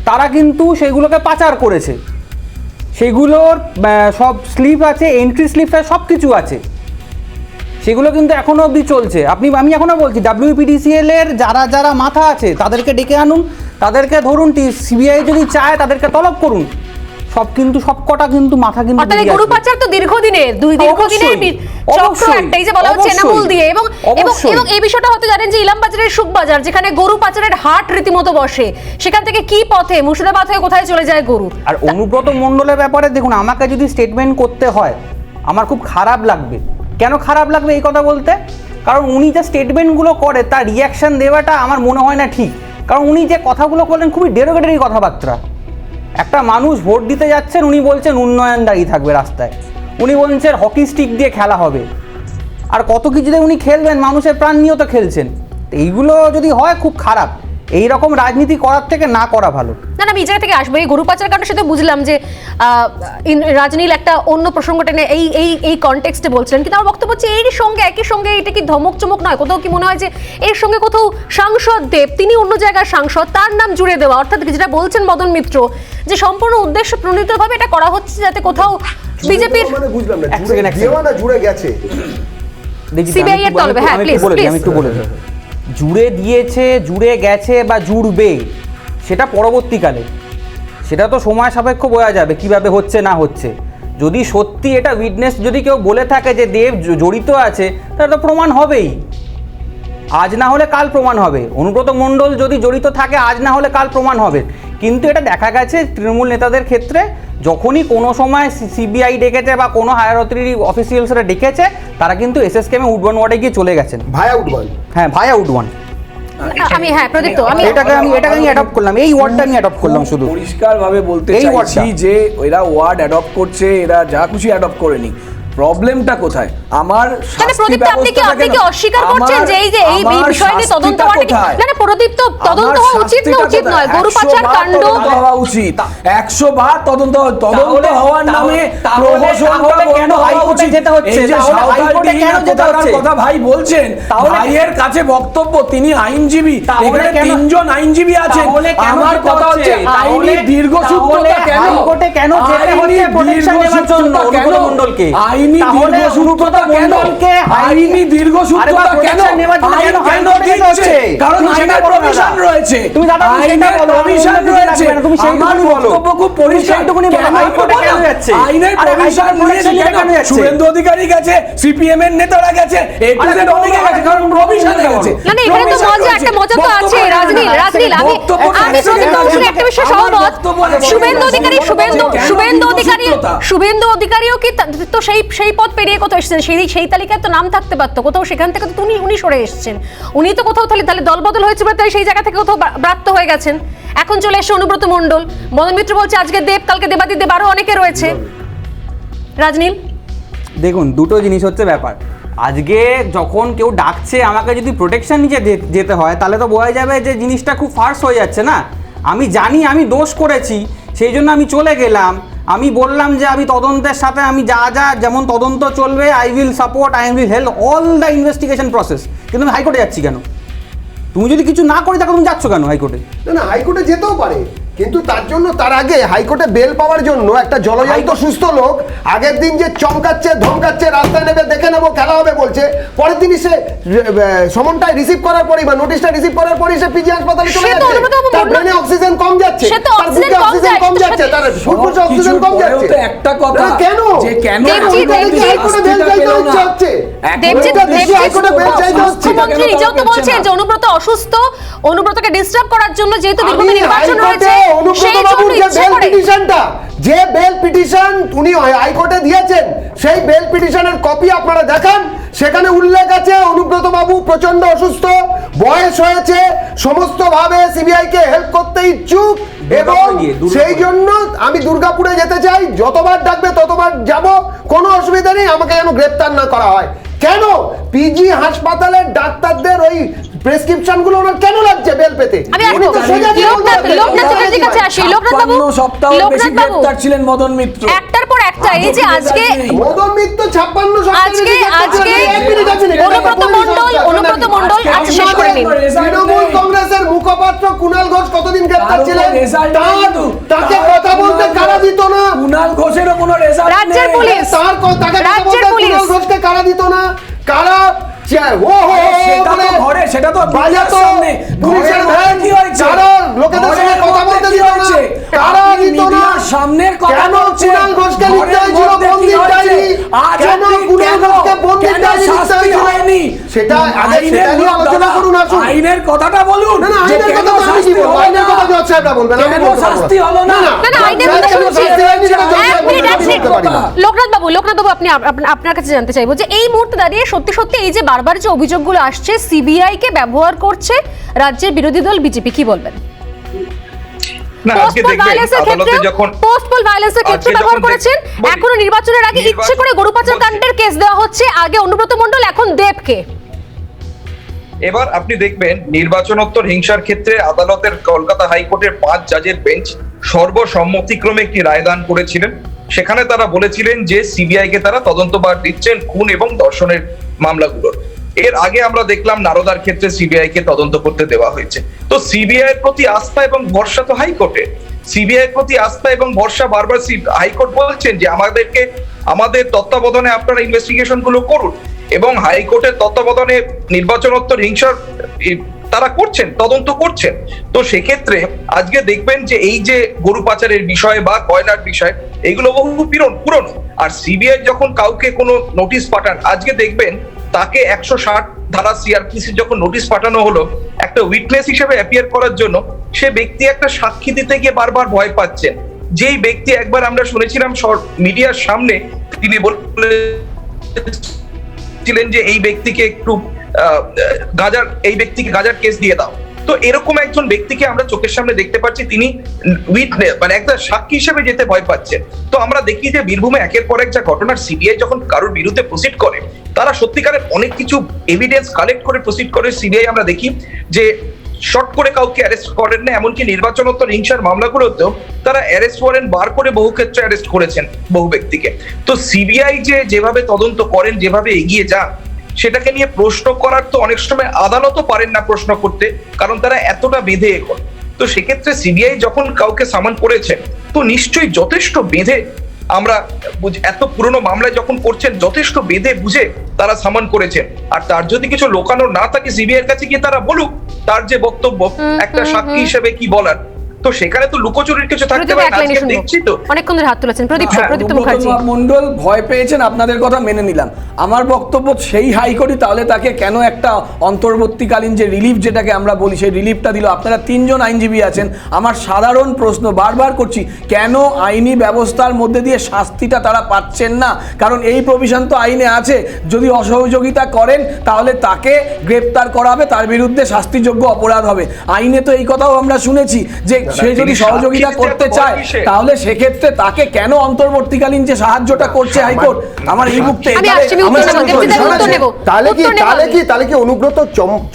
তারা কিন্তু সেগুলোকে পাচার করেছে। সেগুলোর সব স্লিপ আছে, এন্ট্রি স্লিপ সব কিছু আছে, সেগুলো কিন্তু এখনও অবধি চলছে। আমি এখনও বলছি WPDCL এর যারা যারা মাথা আছে তাদেরকে ডেকে আনুন, তাদেরকে ধরুন, সিবিআই যদি চায় তাদেরকে তলব করুন, সব কটা কিন্তু মাথা কিন্তু অর্থাৎ এই গরু পাচার তো দীর্ঘদিনের চক্র একটাই যে বলা হচ্ছে এনামুল দিয়ে, এবং এই বিষয়টা হয়তো জানেন যে ইলামবাজারের সুখবাজার, যেখানে গরু পাচারের হাট রীতিমতো বসে, সেখান থেকে কি পথে মুর্শিদাবাদ হয়ে কোথায় চলে যায় গরু। আর অনুব্রত মণ্ডলের ব্যাপারে দেখুন, আমাকে যদি স্টেটমেন্ট করতে হয় আমার খুব খারাপ লাগবে। কেন খারাপ লাগবে এই কথা বলতে? কারণ উনি যে স্টেটমেন্টগুলো করে তার রিয়াকশন দেওয়াটা আমার মনে হয় না ঠিক। কারণ উনি যে কথাগুলো করলেন খুবই ডেরোগেটরি কথাবার্তা। একটা মানুষ ভোট দিতে যাচ্ছেন, উনি বলছেন উন্নয়ন দাঁড়িয়ে থাকবে রাস্তায়, উনি বলছেন হকি স্টিক দিয়ে খেলা হবে, আর কত কিছুতে উনি খেলবেন, মানুষের প্রাণ নিয়েও তো খেলছেন। এইগুলো যদি হয় খুব খারাপ। এই রকম রাজনীতি করার থেকে না করা ভালো। না আমি এই জায়গা থেকে আসবো, এই গরু পাচার কারণের সাথে বুঝলাম যে রাজনীল একটা অন্য প্রসঙ্গ টেনে এই কনটেক্সটে বলছিলেন, কিন্তু আমার বক্তব্য হচ্ছে এর সঙ্গে একই সঙ্গে এটা কি ধমক চমক নয়? কোথাও কি মনে হয় যে এর সঙ্গে কোথাও সাংসদ দেব, তিনি অন্য জায়গার সাংসদ, তার নাম জুড়ে দেওয়া, অর্থাৎ যেটা বলছেন মদন মিত্র, যে সম্পূর্ণ উদ্দেশ্য প্রণীতভাবে এটা করা হচ্ছে যাতে কোথাও বিজেপির বুঝলাম না জুড়ে গেছে সিবিআই এর তলবে। হ্যাঁ প্লিজ আমি একটু বলে দেব, জুড়ে দিয়েছে, জুড়ে গেছে বা জুড়বে সেটা পরবর্তীকালে, সেটা তো সময় সাপেক্ষ বোঝা যাবে কিভাবে হচ্ছে না হচ্ছে। যদি সত্যি এটা উইটনেস যদি কেউ বলে থাকে যে দেব জড়িত আছে, তাহলে তো প্রমাণ হবেই, আজ না হলে কাল প্রমাণ হবে। অনুব্রত মণ্ডল যদি জড়িত থাকে আজ না হলে কাল প্রমাণ হবে। কিন্তু এটা দেখা গেছে তৃণমূল নেতাদের ক্ষেত্রে, যখনই কোনো সময় সিবিআই ডেকেছে বা কোনো হায়ার অথরিটি অফিসিয়ালসরা ডেকেছে, তারা কিন্তু এসএসকেমে উডবান ওয়ার্ডে গিয়ে চলে গেছেন। ভায়া উডবান, হ্যাঁ ভায়া উডবান। আমি হ্যাঁ প্রদীপ্ত, আমি এটাকে আমি অ্যাডপ্ট করলাম, এই ওয়ার্ডটা আমি অ্যাডপ্ট করলাম। শুধু পরিষ্কারভাবে বলতে চাইছি যে এরা ওয়ার্ড অ্যাডপ্ট করছে, এরা যা খুশি অ্যাডপ্ট করে নি। প্রবলেমটা কোথায়? আমার প্রদীপ্ত আপনি কি অস্বীকার করছেন যে এই বিষয় নিয়ে তদন্ত হওয়া প্রদীপ্ত তদন্ত হওয়া উচিত না উচিত নয়? গরু পাচার কাণ্ড হওয়া উচিত, 100 বার তদন্ত হওয়ার নামে প্রহসনটা কেন হাইকোর্টে যেতে হচ্ছে? হাইকোর্টে কেন যেতে হচ্ছে কথা ভাই বলছেন, ভাইয়ের কাছে বক্তব্য, তিনি আইনজীবী, এখানে 3 জন আইনজীবী আছেন। আমার কথা হচ্ছে আইনি দীর্ঘসূত্রতা কেন হাইকোর্টে কেন যেতে হচ্ছে? প্রোটেকশন দেওয়ার জন্য অনুব্রত মণ্ডলকে আইনি দীর্ঘসূত্রতা কেন? আইনি দীর্ঘসূত্রতা কেন দিচ্ছে? কারণ আইনের প্রভিশন রয়েছে, তুমি দাদা আইনের প্রভিশন রয়েছে, তুমি সেইটুকুনি বলো। বক্তব্য খুব পরিষ্কার, এইটুকুনি বলো হাইকোর্টে কেন যাচ্ছে? আইনের প্রভিশন নিয়ে কেন যাচ্ছে? শুভেন্দু অধিকারী গেছে, সিপিএম এর নেতারা গেছে, এটুতে অনেকে গেছে, কারণ প্রভিশন গেছে। না না, এখানে তো একটা মজা তো আছে। রাজনীল আমি প্রদীপ্ত একটা বিষয় সহমত। শুভেন্দু অধিকারীও কি তো সেই পথ পেরিয়ে কোথাও এসেছেন, সেই তালিকায় তো নাম থাকতে পারতো কোথাও, সেখান থেকে তো উনি সরে এসেছেন। উনি তো কোথাও তাহলে দলবদল হয়েছে, তাই সেই জায়গা থেকে কোথাও ব্রাত্য হয়ে গেছেন। এখন চলে এসে অনুব্রত মণ্ডল, মদন মিত্র বলছে আজকে দেব, কালকে দেবাদিদেব, আরো অনেকে রয়েছে। রাজনীল দেখুন, দুটো জিনিস হচ্ছে ব্যাপার। আজকে যখন কেউ ডাকছে আমাকে যদি প্রোটেকশন নিচে যেতে হয়, তাহলে তো বোঝা যাবে যে জিনিসটা খুব ফার্স্ট হয়ে যাচ্ছে না। আমি জানি আমি দোষ করেছি, সেই জন্য আমি চলে গেলাম, আমি বললাম যে আমি তদন্তের সাথে আমি যা যেমন তদন্ত চলবে, I will support, I will help all the investigation process. কিন্তু আমি হাইকোর্টে যাচ্ছি কেন? তুমি যদি কিছু না করে থাকো তুমি যাচ্ছ কেন হাইকোর্টে? না হাইকোর্টে যেতেও পারে, কিন্তু তার আগে হাইকোর্টে বেল পাওয়ার জন্য একটা জলজান্ত সুস্থ লোক আগের দিন যে চমকাচ্ছে ধমকাচ্ছে, রাস্তায় নেবে দেখে নেবো খেলা হবে বলছে, পরের দিনই সে সমনটা রিসিভ করার পরেই বা নোটিশটা রিসিভ করার পরেই সে পিজি হাসপাতালে চলে যাচ্ছে। তার ব্রেনে অক্সিজেন কম যাচ্ছে, তার বুকে অক্সিজেন কম যাচ্ছে, তার ফুসফুসে অক্সিজেন কম যাচ্ছে। একটা কথা কেন যে কেন হাইকোর্টে বেল চাইতে হচ্ছে? মুখ্যমন্ত্রী নিজেও তো বলছেন যে অনুব্রত অসুস্থ, অনুব্রতকে ডিস্টার্ব করার জন্য যেহেতু বিগত নির্বাচন হয়েছে, সেই জন্য ইচ্ছে করে যে বেল পিটিশন উনি হাইকোর্টে দিয়েছেন, সেই বেল পিটিশনের কপি আপনারা দেখান। সেখানে উল্লেখ আছে অনুব্রত বাবু প্রচন্ড অসুস্থ, বয়স হয়েছে, সমস্ত ভাবে সিবিআই কে হেল্প করতে ইচ্ছুক, এবং সেই জন্য আমি দুর্গাপুরে যেতে চাই, যতবার ডাকবে ততবার যাব, কোনো অসুবিধা নেই, আমাকে যেন গ্রেপ্তার না করা হয়। কেন পিজি হাসপাতালের ডাক্তারদের ওই প্রেসক্রিপশন গুলো ওনার কেন লাগছে বেল পেতে? আমি উনি তো সোজা দিয়ে লোকনাথ ব্যানার্জির কাছে আসি। লোকনাথ বাবু, লোকনাথ বাবু ছিলেন মদন মিত্র। একটার পর একটা এই যে আজকে মদন মিত্র 56 আজকে অনুব্রত মণ্ডল আজ শেষ করে নিন। তৃণমূল কংগ্রেসের মুখপাত্র কুণাল ঘোষ কতদিন গ্রেফতার ছিলেন? তাকে কথা বলতে কারা দিত না? কুণাল ঘোষেরও কোনো রেজাল্ট নেই। রাজ্যের পুলিশ, তাকে কথা বলতে কুণাল ঘোষকে কারা দিত না? কারা সেটা তো বাজাতো পুলিশের ভয় কি হয়েছে? কারা লোকেদের সঙ্গে কথা বলতে দিত না? কারা দিত না? সামনের কথা কেন কুণাল ঘোষকে লিখতে হয়েছিল বন্দির ডায়েরি? কেন কুণাল ঘোষকে বন্দির ডায়েরি লিখতে হয়নি? সেটা আগে সেটা নিয়ে আলোচনা করুন। আসুন আইনের কথাটা বলুন। না, আইনের কথা তো আমি কি বলবো? আইনের কথা জজ সাহেবরা বলবেন, আমি বলবো শাস্তি হলো না। না, আইনের কথা শুনছি। লোকনাথ বাবু, আপনার কাছে জানতে চাইবো যে এই মুহূর্তে দাঁড়িয়ে সত্যি সত্যি এই যে বারবার যে অভিযোগগুলো আসছে সিবিআই কে ব্যবহার করছে রাজ্যের বিরোধী দল বিজেপি, কি বলবেন? পোস্টপোল ভায়োলেন্সের ক্ষেত্রে ব্যবহার করেছেন, এখনো নির্বাচনের আগে ইচ্ছে করে গরু পাচার কাণ্ডের কেস দেওয়া হচ্ছে, আগে অনুব্রত মণ্ডল এখন দেবকে। এবার আপনি দেখবেন নির্বাচনোত্তর হিংসার ক্ষেত্রে আদালতের কলকাতা হাইকোর্টের 5 জাজের বেঞ্চ সর্বসম্মতিক্রমে একটি রায়দান করেছিলেন। সেখানে তারা বলেছিলেন যে সিবিআই কে তারা তদন্তভার দিচ্ছেন খুন এবং ধর্ষণের মামলাগুলোর। এর আগে আমরা দেখলাম নারদার ক্ষেত্রে সিবিআই কে তদন্ত করতে দেওয়া হয়েছে। তো সিবিআই এর প্রতি আস্থা এবং ভরসা তো হাইকোর্টে, সিবিআই এর প্রতি আস্থা এবং ভরসা বারবার হাইকোর্ট বলছেন যে আমাদের তত্ত্বাবধানে আপনারা ইনভেস্টিগেশন গুলো করুন, এবং হাইকোর্টের তত্ত্বাবধানে নির্বাচনোত্তর হিংসার তারা করছেন, তদন্ত করছেন। তো সেক্ষেত্রে আজকে দেখবেন যে এই যে গরু পাচারের বিষয় বা কয়লার বিষয়, এগুলো বহু পুরনো। আর সিবিআই যখন কাউকে কোনো নোটিশ পাঠান, আজকে দেখবেন তাকে 160 ধারা সিআরপিসি যখন নোটিশ পাঠানো হলো একটা উইটনেস হিসেবে অ্যাপিয়ার করার জন্য, সে ব্যক্তি একটা সাক্ষী দিতে গিয়ে বারবার ভয় পাচ্ছেন। যেই ব্যক্তি একবার আমরা শুনেছিলাম মিডিয়ার সামনে তিনি বলছিলেন যে এই ব্যক্তিকে একটু গাজার কেস দিয়ে দাও। তো এরকম একজন ব্যক্তিকে আমরা চোখের সামনে দেখতে পাচ্ছি, তিনি মানে একটা সাক্ষী হিসেবে যেতে ভয় পাচ্ছেন। তো আমরা দেখি যে বীরভূমে একের পর এক যা ঘটনার, সিবিআই যখন কারোর বিরুদ্ধে প্রসিড করে তারা সত্যিকারের অনেক কিছু এভিডেন্স কালেক্ট করে প্রসিড করে। সিবিআই আমরা দেখি যে শর্ট করে কাউকে অ্যারেস্ট করেন না, এমনকি নির্বাচনোত্তর হিংসার মামলাগুলোতেও তারা অ্যারেস্ট ওয়ারেন্ট বার করে বহু ক্ষেত্রে অ্যারেস্ট করেছেন বহু ব্যক্তিকে। তো সিবিআই যেভাবে তদন্ত করেন, যেভাবে এগিয়ে যান, সেটাকে নিয়ে প্রশ্ন করার তো অনেক সময় আদালতও পারেন না প্রশ্ন করতে, কারণ তারা এতটা বেঁধে এখন। তো সেক্ষেত্রে সিবিআই যখন কাউকে সামান করেছেন তো নিশ্চয়ই যথেষ্ট বেঁধে, আমরা এত পুরনো মামলায় যখন করছেন যথেষ্ট বেঁধে বুঝে তারা সামান করেছেন। আর তার যদি কিছু লোকানোর না থাকে সিবিআই এর কাছে গিয়ে তারা বলুক তার যে বক্তব্য একটা সাক্ষী হিসেবে কি বলার। তো সেখানে তো লুকোচুরির কিছু থাকতে পারে না। আজকে দেখছি তো অনেকক্ষণ ধরে হাত তুলেছেন প্রদীপ মুখার্জি মণ্ডল ভয় পেয়েছেন, আপনাদের কথা মেনে নিলাম। আমার বক্তব্য সেই হাইকোর্টই তাহলে তাকে কেন একটা অন্তর্বর্তীকালীন যে রিলিফ যেটাকে আমরা বলি সেই রিলিফটা দিল। আপনারা 3 জন আইনজীবী আছেন, আমার সাধারণ প্রশ্ন বারবার করছি, কেন আইনি ব্যবস্থার মধ্যে দিয়ে শাস্তিটা তারা পাচ্ছেন না? কারণ এই প্রভিশন তো আইনে আছে, যদি অসহযোগিতা করেন তাহলে তাকে গ্রেপ্তার করা হবে, তার বিরুদ্ধে শাস্তিযোগ্য অপরাধ হবে। আইনে তো এই কথাও আমরা শুনেছি যে সে যদি সহযোগিতা করতে চায় তাহলে সেক্ষেত্রে তাকে কেন অন্তর্বর্তীকালীন যে সাহায্যটা করছে হাইকোর্ট, আমার এই মুহূর্তে তাহলে কি অনুব্রত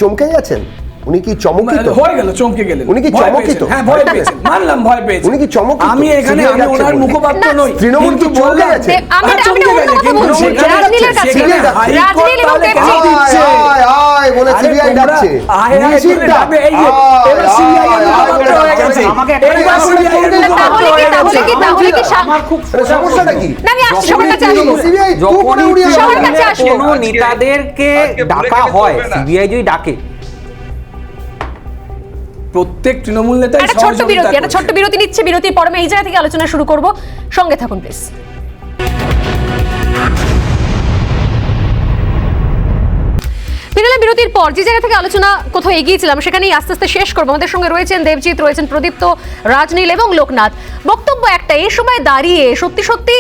চমকে যাচ্ছেন? উনি কি চমকিত হয়ে গেল? চমকে গেলেন? উনি কি চমকিত? হ্যাঁ ভয় পেয়েছেন, মানলাম ভয় পেয়েছেন। উনি কি চমকিত? আমি এখানে আমি ওনার মুখপাত্র নই, তৃণমূল কি চমকে গেছে? বলে সিবিআই ডাকছে, সমস্যাটা কি? কোনো নেতাদেরকে ডাকা হয়, সিবিআই যদি ডাকে, প্রত্যেক তৃণমূল নেতা একটা ছোট্ট বিরতি নিচ্ছে। বিরতির পরে এই জায়গা থেকে আলোচনা শুরু করব, সঙ্গে থাকুন প্লিজ। বিরতির পর যে জায়গা থেকে আলোচনা কোথাও এগিয়েছিলাম সেখানেই আস্তে আস্তে শেষ করবো। আমাদের সঙ্গে রয়েছেন দেবজিৎ, রয়েছেন প্রদীপ্ত, রাজনীল এবং লোকনাথ। বক্তব্য একটা, এই সময় দাঁড়িয়ে সত্যি সত্যি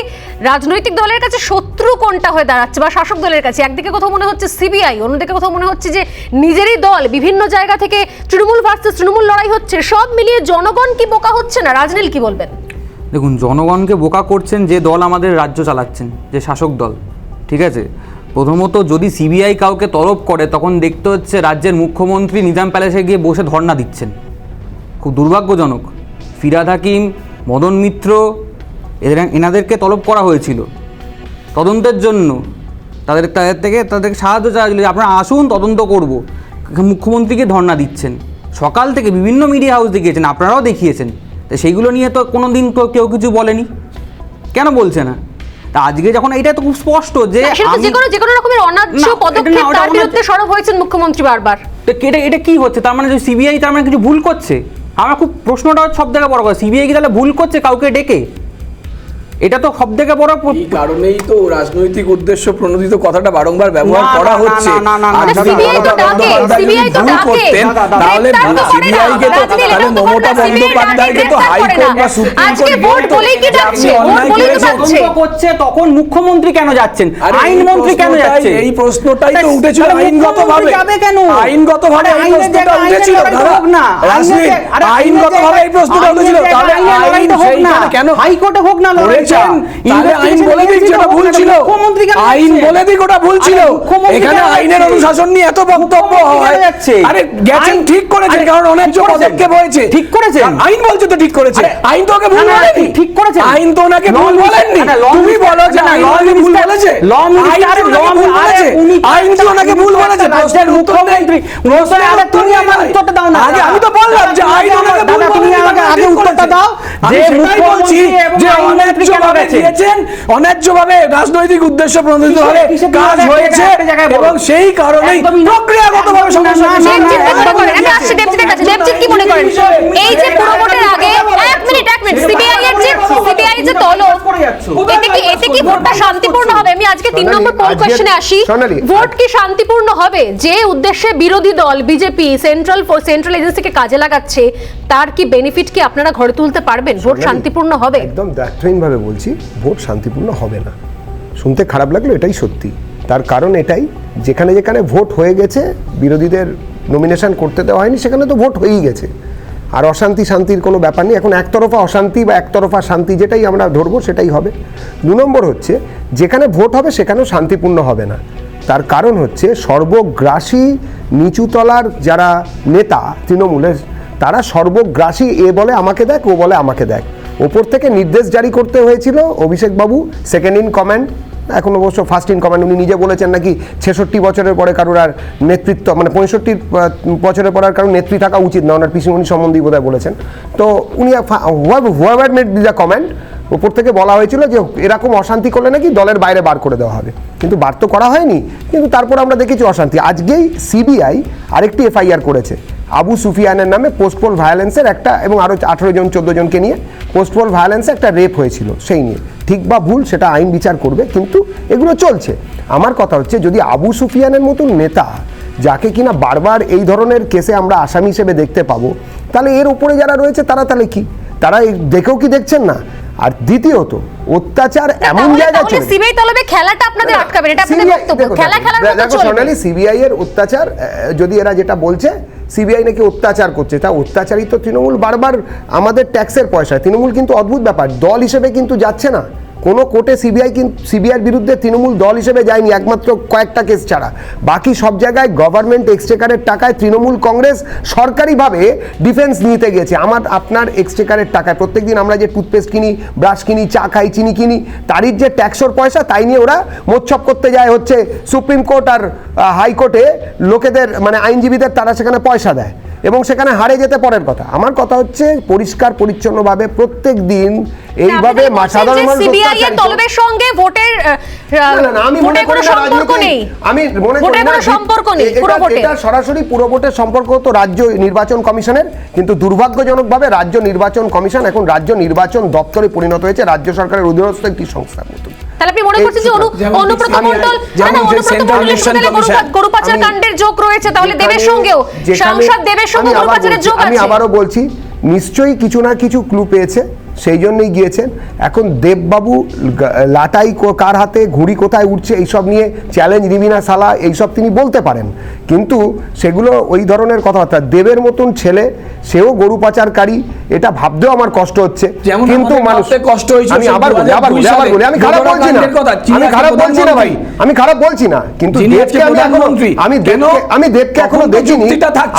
রাজনৈতিক দলের কাছে শত্রু কোনটা হয়ে দাঁড়াচ্ছে বা শাসক দলের কাছে? একদিকে কোথাও মনে হচ্ছে সিবিআই, অন্যদিকে কোথাও মনে হচ্ছে যে নিজেরই দল, বিভিন্ন জায়গা থেকে তৃণমূল ভার্সেস তৃণমূল লড়াই হচ্ছে। সব মিলিয়ে জনগণ কি বোকা হচ্ছে না? রাজনীল কি বলবেন? দেখুন, জনগণকে বোকা করছেন যে দল আমাদের রাজ্য চালাচ্ছেন, যে শাসক দল, ঠিক আছে? প্রথমত যদি সিবিআই কাউকে তলব করে তখন দেখতে হচ্ছে রাজ্যের মুখ্যমন্ত্রী নিজাম প্যালেসে গিয়ে বসে ধর্ণা দিচ্ছেন, খুব দুর্ভাগ্যজনক। ফিরহাদ হাকিম, মদন মিত্র এনাদেরকে তলব করা হয়েছিল তদন্তের জন্য, তাদেরকে সাহায্য চাওয়া হয়েছিল যে আপনারা আসুন তদন্ত করব, মুখ্যমন্ত্রীকে ধর্ণা দিচ্ছেন। সকাল থেকে বিভিন্ন মিডিয়া হাউস দেখিয়েছেন, আপনারাও দেখিয়েছেন, তো সেইগুলো নিয়ে তো কোনো দিন কেউ কিছু বলেনি, কেন বলছে না? তা আজকে যখন এটা তো খুব স্পষ্ট যে যে কোনো রকমের অন্যায্য পদক্ষেপ তার বিরুদ্ধে সরব হয়েছেন মুখ্যমন্ত্রী বারবার। তো এটা কি হচ্ছে? তার মানে যে সিবিআই তার মানে কিছু ভুল করছে? আমার খুব প্রশ্নটা সব থেকে বড় কথা, সিবিআই কি তাহলে ভুল করছে কাউকে ডেকে? এটা তো সব থেকে বড় কারণেই তো রাজনৈতিক উদ্দেশ্য প্রণোদিত কথাটা বারংবার ব্যবহার করা হচ্ছে। তাহলে সিবিআইকে তো তাহলে মমতা বন্দ্যোপাধ্যায়কে তো হাইকোর্ট বা সুপ্রিম কোর্ট করছে, তখন মুখ্যমন্ত্রী কেন যাচ্ছেন, আইনমন্ত্রী কেন যাচ্ছেন? এই প্রশ্নটাই তো উঠেছিল আইনগতভাবে। আইনগতভাবে এই প্রশ্নটা উঠেছিল, আইনগতভাবে এই প্রশ্নটা উঠেছিল। তাহলে আইন সেইখানে কেন হাইকোর্টে হোক না আইন বলে দিক যেটা ভুল ছিল, আইন বলে দিক ওটা ভুল ছিল। এখানে আইনের অনুশাসন নিয়ে এত বক্তব্য হয়, আরে গেছেন ঠিক করেছেন, কারণ অনেক পদক্ষেপ হয়েছে, ঠিক করেছেন। আইন বলছে তো ঠিক করেছে, আইন তো ওকে ভুল বলেনি, ঠিক করেছে। আইন তো ওনাকে ভুল বলেননি, তুমি বলো যে আইন ওনাকে ভুল বলেছে, আইন তো ওনাকে ভুল বলেছে। প্রশ্নের মুখ্যমন্ত্রী তুমি আমার উত্তরটা দাও না, আগে আমি তো বললাম যে আইন ওনাকে ভুল বলেছে, তুমি আমাকে আগে উত্তরটা দাও। যে মুখ্যমন্ত্রী যে অন্যায্যভাবে দিয়েছেন, অন্যায্যভাবে রাজনৈতিক উদ্দেশ্য প্রণোদিতভাবে কাজ হয়েছে এবং সেই কারণেই প্রক্রিয়াগতভাবে সমস্যা। কি মনে করেন এই যে পুরো ভোটের আগে এক মিনিট সিবিআই যে তলব, এতে কি ভোটটা শান্তিপূর্ণ হবে? আমি আজকে 3 নম্বর পোল কোশ্চেনে আসি, ভোট কি শান্তিপূর্ণ হবে? যে উদ্দেশ্যে বিরোধী দল বিজেপি সেন্ট্রাল এজেন্সিকে কাজে লাগাচ্ছে, তার কি বেনিফিট কি আপনারা ঘরে তুলতে পারবেন? ভোট শান্তিপূর্ণ হবে? একদম দায়িত্বহীনভাবে বলছি, ভোট শান্তিপূর্ণ হবে না। শুনতে খারাপ লাগলো, এটাই সত্যি। তার কারণ এটাই, যেখানে যেখানে ভোট হয়ে গেছে, বিরোধীদের নমিনেশন করতে দেওয়া হয়নি, সেখানে তো ভোট হয়েই গেছে। আর অশান্তি শান্তির কোনো ব্যাপার নেই। এখন একতরফা অশান্তি বা একতরফা শান্তি যেটাই আমরা ধরবো সেটাই হবে। 2 নম্বর হচ্ছে, যেখানে ভোট হবে সেখানেও শান্তিপূর্ণ হবে না। তার কারণ হচ্ছে সর্বগ্রাসী নিচুতলার যারা নেতা তৃণমূলের, তারা সর্বগ্রাসী, এ বলে আমাকে দেখ, ও বলে আমাকে দেখ। ওপর থেকে নির্দেশ জারি করতে হয়েছিল অভিষেক বাবু, সেকেন্ড ইন কমান্ড, এখন অবশ্য ফার্স্ট ইন কমান্ড। উনি নিজে বলেছেন নাকি 66 বছরের পরে কারোর আর নেতৃত্ব, মানে 65 বছরের পর আর কারোর নেত্রী থাকা উচিত না, ওনার পিসিমণি সম্বন্ধেই বোধহয় বলেছেন। তো উনি হুয়ার মেড দ্য কমান্ড, ওপর থেকে বলা হয়েছিল যে এরকম অশান্তি করলে নাকি দলের বাইরে বার করে দেওয়া হবে, কিন্তু বার তো করা হয়নি। কিন্তু তারপর আমরা দেখেছি অশান্তি। আজকেই সিবিআই আরেকটি এফআইআর করেছে আবু সুফিয়ানের নামে, পোস্টপোল ভায়োলেন্সের একটা, এবং আরও 18 জন 14 জনকে নিয়ে পোস্টপোল ভায়োলেন্সে একটা রেপ হয়েছিল, সেই নিয়ে। ঠিক বা ভুল সেটা আইন বিচার করবে, কিন্তু এগুলো চলছে। আমার কথা হচ্ছে, যদি আবু সুফিয়ানের মতন নেতা, যাকে কিনা বারবার এই ধরনের কেসে আমরা আসামি হিসেবে দেখতে পাবো, তাহলে এর উপরে যারা রয়েছে তারা তাহলে কি, তারা দেখেও কি দেখছেন না? আর দ্বিতীয়ত, অত্যাচার এমন জায়গায় চলে, সিবিআই তলবে খেলাটা আপনাদের আটকাবে, এটা আপনাদের বক্তব্য। খেলার মতো চলবে। সোনালি, সিবিআই এর অত্যাচার, যদি এরা যেটা বলছে সিবিআই নাকি অত্যাচার করছে, তা অত্যাচারই তো তৃণমূল বারবার আমাদের ট্যাক্সের পয়সায়। তৃণমূল কিন্তু অদ্ভুত ব্যাপার, দল হিসেবে কিন্তু যাচ্ছে না কোনো কোর্টে। সিবিআইয়ের বিরুদ্ধে তৃণমূল দল হিসেবে যায়নি, একমাত্র কয়েকটা কেস ছাড়া। বাকি সব জায়গায় গভর্নমেন্ট এক্সচেকারের টাকায় তৃণমূল কংগ্রেস সরকারিভাবে ডিফেন্স নিতে গেছে। আপনার এক্সচেকারের টাকায় প্রত্যেকদিন আমরা যে টুথপেস্ট কিনি, ব্রাশ কিনি, চা খাই, চিনি কিনি, তারই যে ট্যাক্সর পয়সা, তাই নিয়ে ওরা মোচ্ছপ করতে যায় হচ্ছে সুপ্রিম কোর্ট আর হাইকোর্টে। লোকেদের, মানে আইনজীবীদের, তারা সেখানে পয়সা দেয় এবং সেখানে হারে যেতে পরের কথা। আমার কথা হচ্ছে, পরিষ্কার পরিচ্ছন্নভাবে প্রত্যেক দিন এইভাবে সাধারণ মানুষ তলবের সঙ্গে ভোটের কোনো সম্পর্ক নেই। আমি মনে করি না এটা সরাসরি পুরো ভোটের সম্পর্ক তো রাজ্য নির্বাচন কমিশনের, কিন্তু দুর্ভাগ্যজনকভাবে রাজ্য নির্বাচন কমিশন এখন রাজ্য নির্বাচন দপ্তরে পরিণত হয়েছে, রাজ্য সরকারের অধীনস্থ একটি সংস্থার মতো। তাহলে আপনি মনে করছেন যে অনুব্রত মণ্ডল গরু পাচার কাণ্ডের যোগ রয়েছে, তাহলে দেবের সঙ্গেও, সাংসদ দেবের সঙ্গে গরু পাচারের যোগ আছে? আমি আবারও বলছি, নিশ্চয়ই কিছু না কিছু ক্লু পেয়েছে, সেই জন্যই গিয়েছেন। এখন দেববাবু লাটাই কার হাতে, ঘুড়ি কোথায় উঠছে, এইসব নিয়ে চ্যালেঞ্জ রিবিনা সালা এইসব তিনি বলতে পারেন, কিন্তু সেগুলো ওই ধরনের কথাবার্তা। দেবের মতন ছেলে সেও গরু পাচারকারী, এটা ভাবতেও আমার কষ্ট হচ্ছে। যেমন কিন্তু আমাদের মানুষ ভাবতে কষ্ট হয়েছে আমি আবার বলি আমি খারাপ বলছি না, আমি খারাপ বলছি না ভাই, আমি খারাপ বলছি না, কিন্তু দেবকে আমি দেবকে এখনো দেখিনি,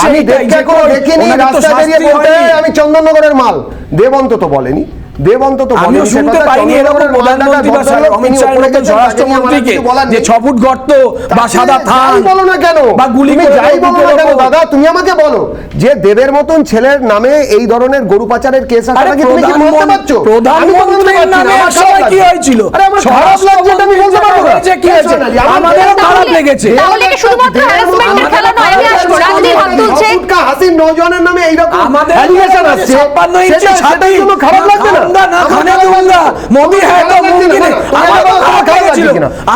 আমি দেবকে এখনো দেখিনি রাস্তায় বেরিয়ে বলতে আমি চন্দননগরের মাল। দেব অন্তত বলেনি, দেব অন্তত আমিও শুনতে পাইনি এরকম প্রধানমন্ত্রী বা অমিত শাহের মতন স্বরাষ্ট্রমন্ত্রীকে যে 6 ফুট গর্ত বা সাদা থান বলো না কেন, বা গুলি তুমি যাই বলো না কেন দাদা, তুমি আমাকে বলো যে দেবের মতন ছেলের নামে এই ধরনের গরু পাচারের কেস আছে নাকি, তুমি কি বলতে পারছো? প্রধানমন্ত্রীর নামে একসময় কি হয়েছিল? আরে আমার খারাপ লাগছে, এটা আমি বলতে পারবো না কি হয়েছে, আমাদেরও খারাপ লেগেছে। তাহলে কি শুধুমাত্র হ্যারাসমেন্টের খেলা নয়? আমি আসবো, রাজনীতি হাত তুলছে, হাসিন নওজওয়ানের নামে এইরকম আমাদের অ্যালিগেশন আসছে, 56 ইঞ্চি ছাতি খারাপ লাগছে না? খানে दूंगा मोदी है तो मुमकिन है।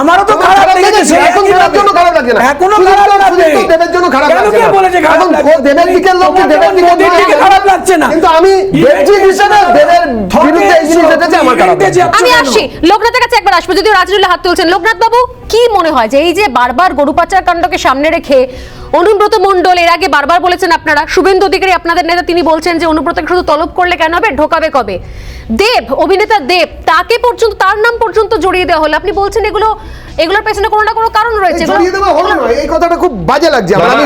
আমারও তো খারাপ লেগেছে, এখন দেবের জন্য খারাপ লাগছে না, এখনো খারাপ লাগছে, দেবের জন্য খারাপ লাগছে না, বলেছে খারাপ লাগছে, দেবের দিকের লোক দেবের দিকে খারাপ লাগছে না, কিন্তু আমি দেবজি হিসেবে দেবের বিরুদ্ধে এই জিনিস এসেছে আমার খারাপ লাগছে। আমি আসি লোকনাথের কাছে একবার আসবো, যদিও রাজনুল্লাহ হাত তুলছেন। লোকনাথ বাবু, কি মনে হয় যে এই যে বারবার গরু পাচার কাণ্ডকে সামনে রেখে অনুব্রত মণ্ডল এর আগে বারবার বলেছেন, আপনারা শুভেন্দু অধিকারী আপনাদের নেতা, তিনি বলছেন যে অনুব্রতকে শুধু তলব করলে কেন হবে, ঢোকাবে কবে? দেব, অভিনেতা দেব, তাকে পর্যন্ত, তার নাম পর্যন্ত জড়িয়ে দেওয়া হলো, আপনি বলছেন এগুলোর পেছনে কোনো না কোনো কারণ রয়েছে। জড়িয়ে দেওয়া হলো না, এই কথাটা খুব বাজে লাগছে আমার। আমি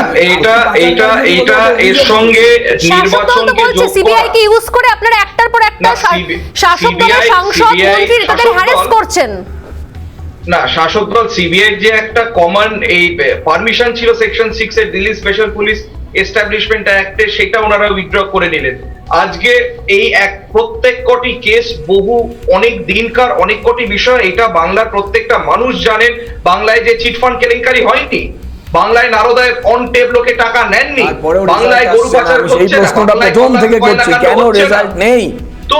এইটা এর সঙ্গে নির্বাচনকে যোগ করা, সিবিআই কে ইউজ করে আপনারা একটার পর একটা শাসক দলের সাংসদ মন্ত্রী তাদের হ্যারাস করছেন। না, শাসক দল সিবিআই যে একটা কমন এই পারমিশন ছিল সেকশন 6 এর দিল্লি স্পেশাল পুলিশ এস্টাবলিশমেন্ট অ্যাক্টে, সেটা ওনারা উইথড্র করে নিলেন। আজকে এই এক প্রত্যেক কোটি কেস, বহু অনেক দিনকার অনেক কোটি বিষয়, এটা বাংলার প্রত্যেকটা মানুষ জানেন। বাংলায় যে চিটফান্ড কেলেঙ্কারি হয়নি, বাংলায় নারদায় অন টেপ লোকে টাকা নেননি, বাংলায় গরু পাচার হচ্ছে না, প্রথম থেকে করছে, কেন রেজাল্ট নেই? তো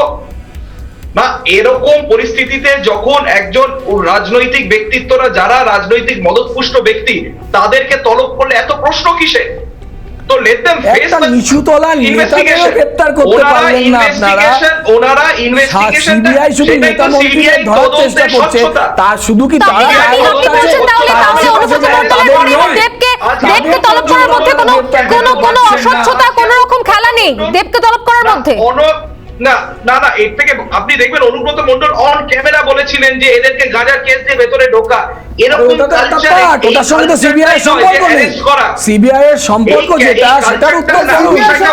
না, এরকম পরিস্থিতিতে যখন একজন রাজনৈতিক ব্যক্তিত্বরা, যারা রাজনৈতিক মদতপুষ্ট ব্যক্তি, তাদেরকে তলব করলে এত প্রশ্ন কিসে? তো লেট দেম ফেস দ্য নিচুতলা নেতাকেও গ্রেফতার করতে পারলেন না আপনারা। ওনারা ইনভেস্টিগেশন, সিবিআই শুধু নেতা মন্ত্রীদের ধরার চেষ্টা করছে, তার শুধু কি তারা দেবকে তলব করার মধ্যে কোনো অস্বচ্ছতা, কোনো রকম খেলা নেই দেবকে তলব করার মধ্যে। না না না, এর থেকে আপনি দেখবেন অনুব্রত মণ্ডল অন ক্যামেরা বলেছিলেন যে এদেরকে গাঁজার কেস দিয়ে ভেতরে ঢোকা, এরকম কালচার, ওটার সঙ্গে তো সিবিআই এর সম্পর্ক নেই। সিবিআই এর সম্পর্ক যেটা, সেটার উত্তর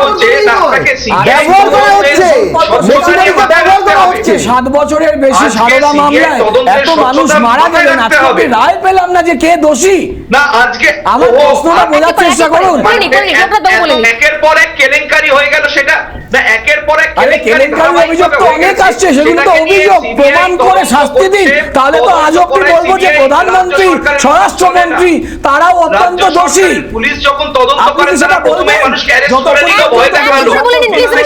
হচ্ছে না, আপনাকে সিবিআই ব্যবহার হচ্ছে 7 বছরের বেশি সারদা মামলায় এত মানুষ মারা গেলেন, আজকে রায় পেলাম না যে কে দোষী। না, আজকে আমার প্রশ্নটা বোঝার চেষ্টা করুন। একের পর এক কেলেঙ্কারি হয়ে গেল, সেটা না, একের পর এক কেলেঙ্কারি অভিযোগ তো অনেক আসছে, সেগুলো তো অভিযোগ, প্রমাণ করে শাস্তি দিন, তাহলে তো আজ অব্দি বলবো যে প্রধানমন্ত্রী, স্বরাষ্ট্রমন্ত্রী তারাও অত্যন্ত দোষী। পুলিশ যখন তদন্ত করে, সেটা প্রথমে মানুষকে অ্যারেস্ট করে দিল, ভয় দেখালো।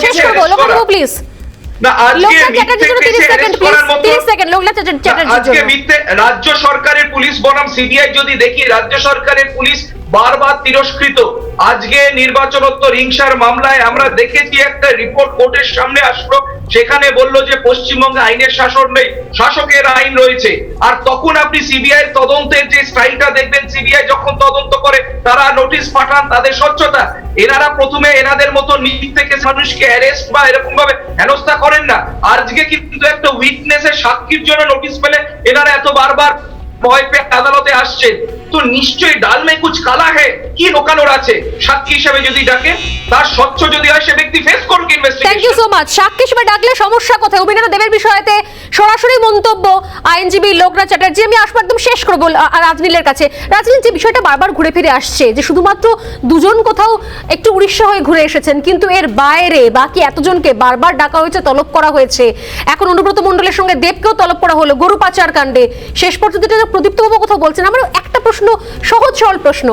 শেষ করব লোকনাথ প্লিজ। না, আজকে রাজ্য সরকারের পুলিশ বনাম সিবিআই যদি দেখি, রাজ্য সরকারের পুলিশ বারবার তিরস্কৃত। আজকে নির্বাচনোত্তর হিংসার মামলায় আমরা দেখেছি একটা রিপোর্ট কোর্টের সামনে আসলো, সেখানে বলল যে পশ্চিমবঙ্গে আইনের শাসন নেই, শাসকের আইন রয়েছে। আর তখন আপনি সিবিআই তদন্তের যে স্টাইলটা দেখবেন, সিবিআই যখন তদন্ত করে তারা নোটিশ পাঠান, তাদের স্বচ্ছতা। এনারা প্রথমে এনাদের মতো নিজ থেকে মানুষকে অ্যারেস্ট বা এরকম ভাবে হেনস্থা করেন না। আজকে কিন্তু একটা উইটনেসের সাক্ষীর জন্য নোটিশ পেলে এনারা এত বারবার ভয় পেয়ে আদালতে আসছেন। তো নিশ্চয়ই ডাল মে কুছ কালা হে, কি লোকানোর আছে? সাক্ষী হিসেবে যদি ডাকে, তার স্বচ্ছ যদি হয়, সে ব্যক্তি ফেস করুক investigation. Thank you so much. সাক্ষী হিসেবে ডাকলে সমস্যা কোথায়? অভিনেতা দেবের বিষয়তে সরাসরি মন্তব্য আইনজীবী লোকনাথ চ্যাটার্জি। আমি আসবো একদম শেষ করবো রাজনীলের কাছে। রাজনীল, যে বিষয়টা বারবার ঘুরে ফিরে আসছে যে শুধুমাত্র দুজন কোথাও একটু উড়িষ্যা হয়ে ঘুরে এসেছেন, কিন্তু এর বাইরে বাকি এতজনকে বারবার ডাকা হয়েছে, তলব করা হয়েছে। এখন অনুব্রত মণ্ডলের সঙ্গে দেবকেও তলব করা হলো গরু পাচার কাণ্ডে। শেষ পর্যন্ত প্রদীপ্তবাবু কোথাও বলছেন, আমার একটা প্রশ্ন, সহজ সরল প্রশ্ন,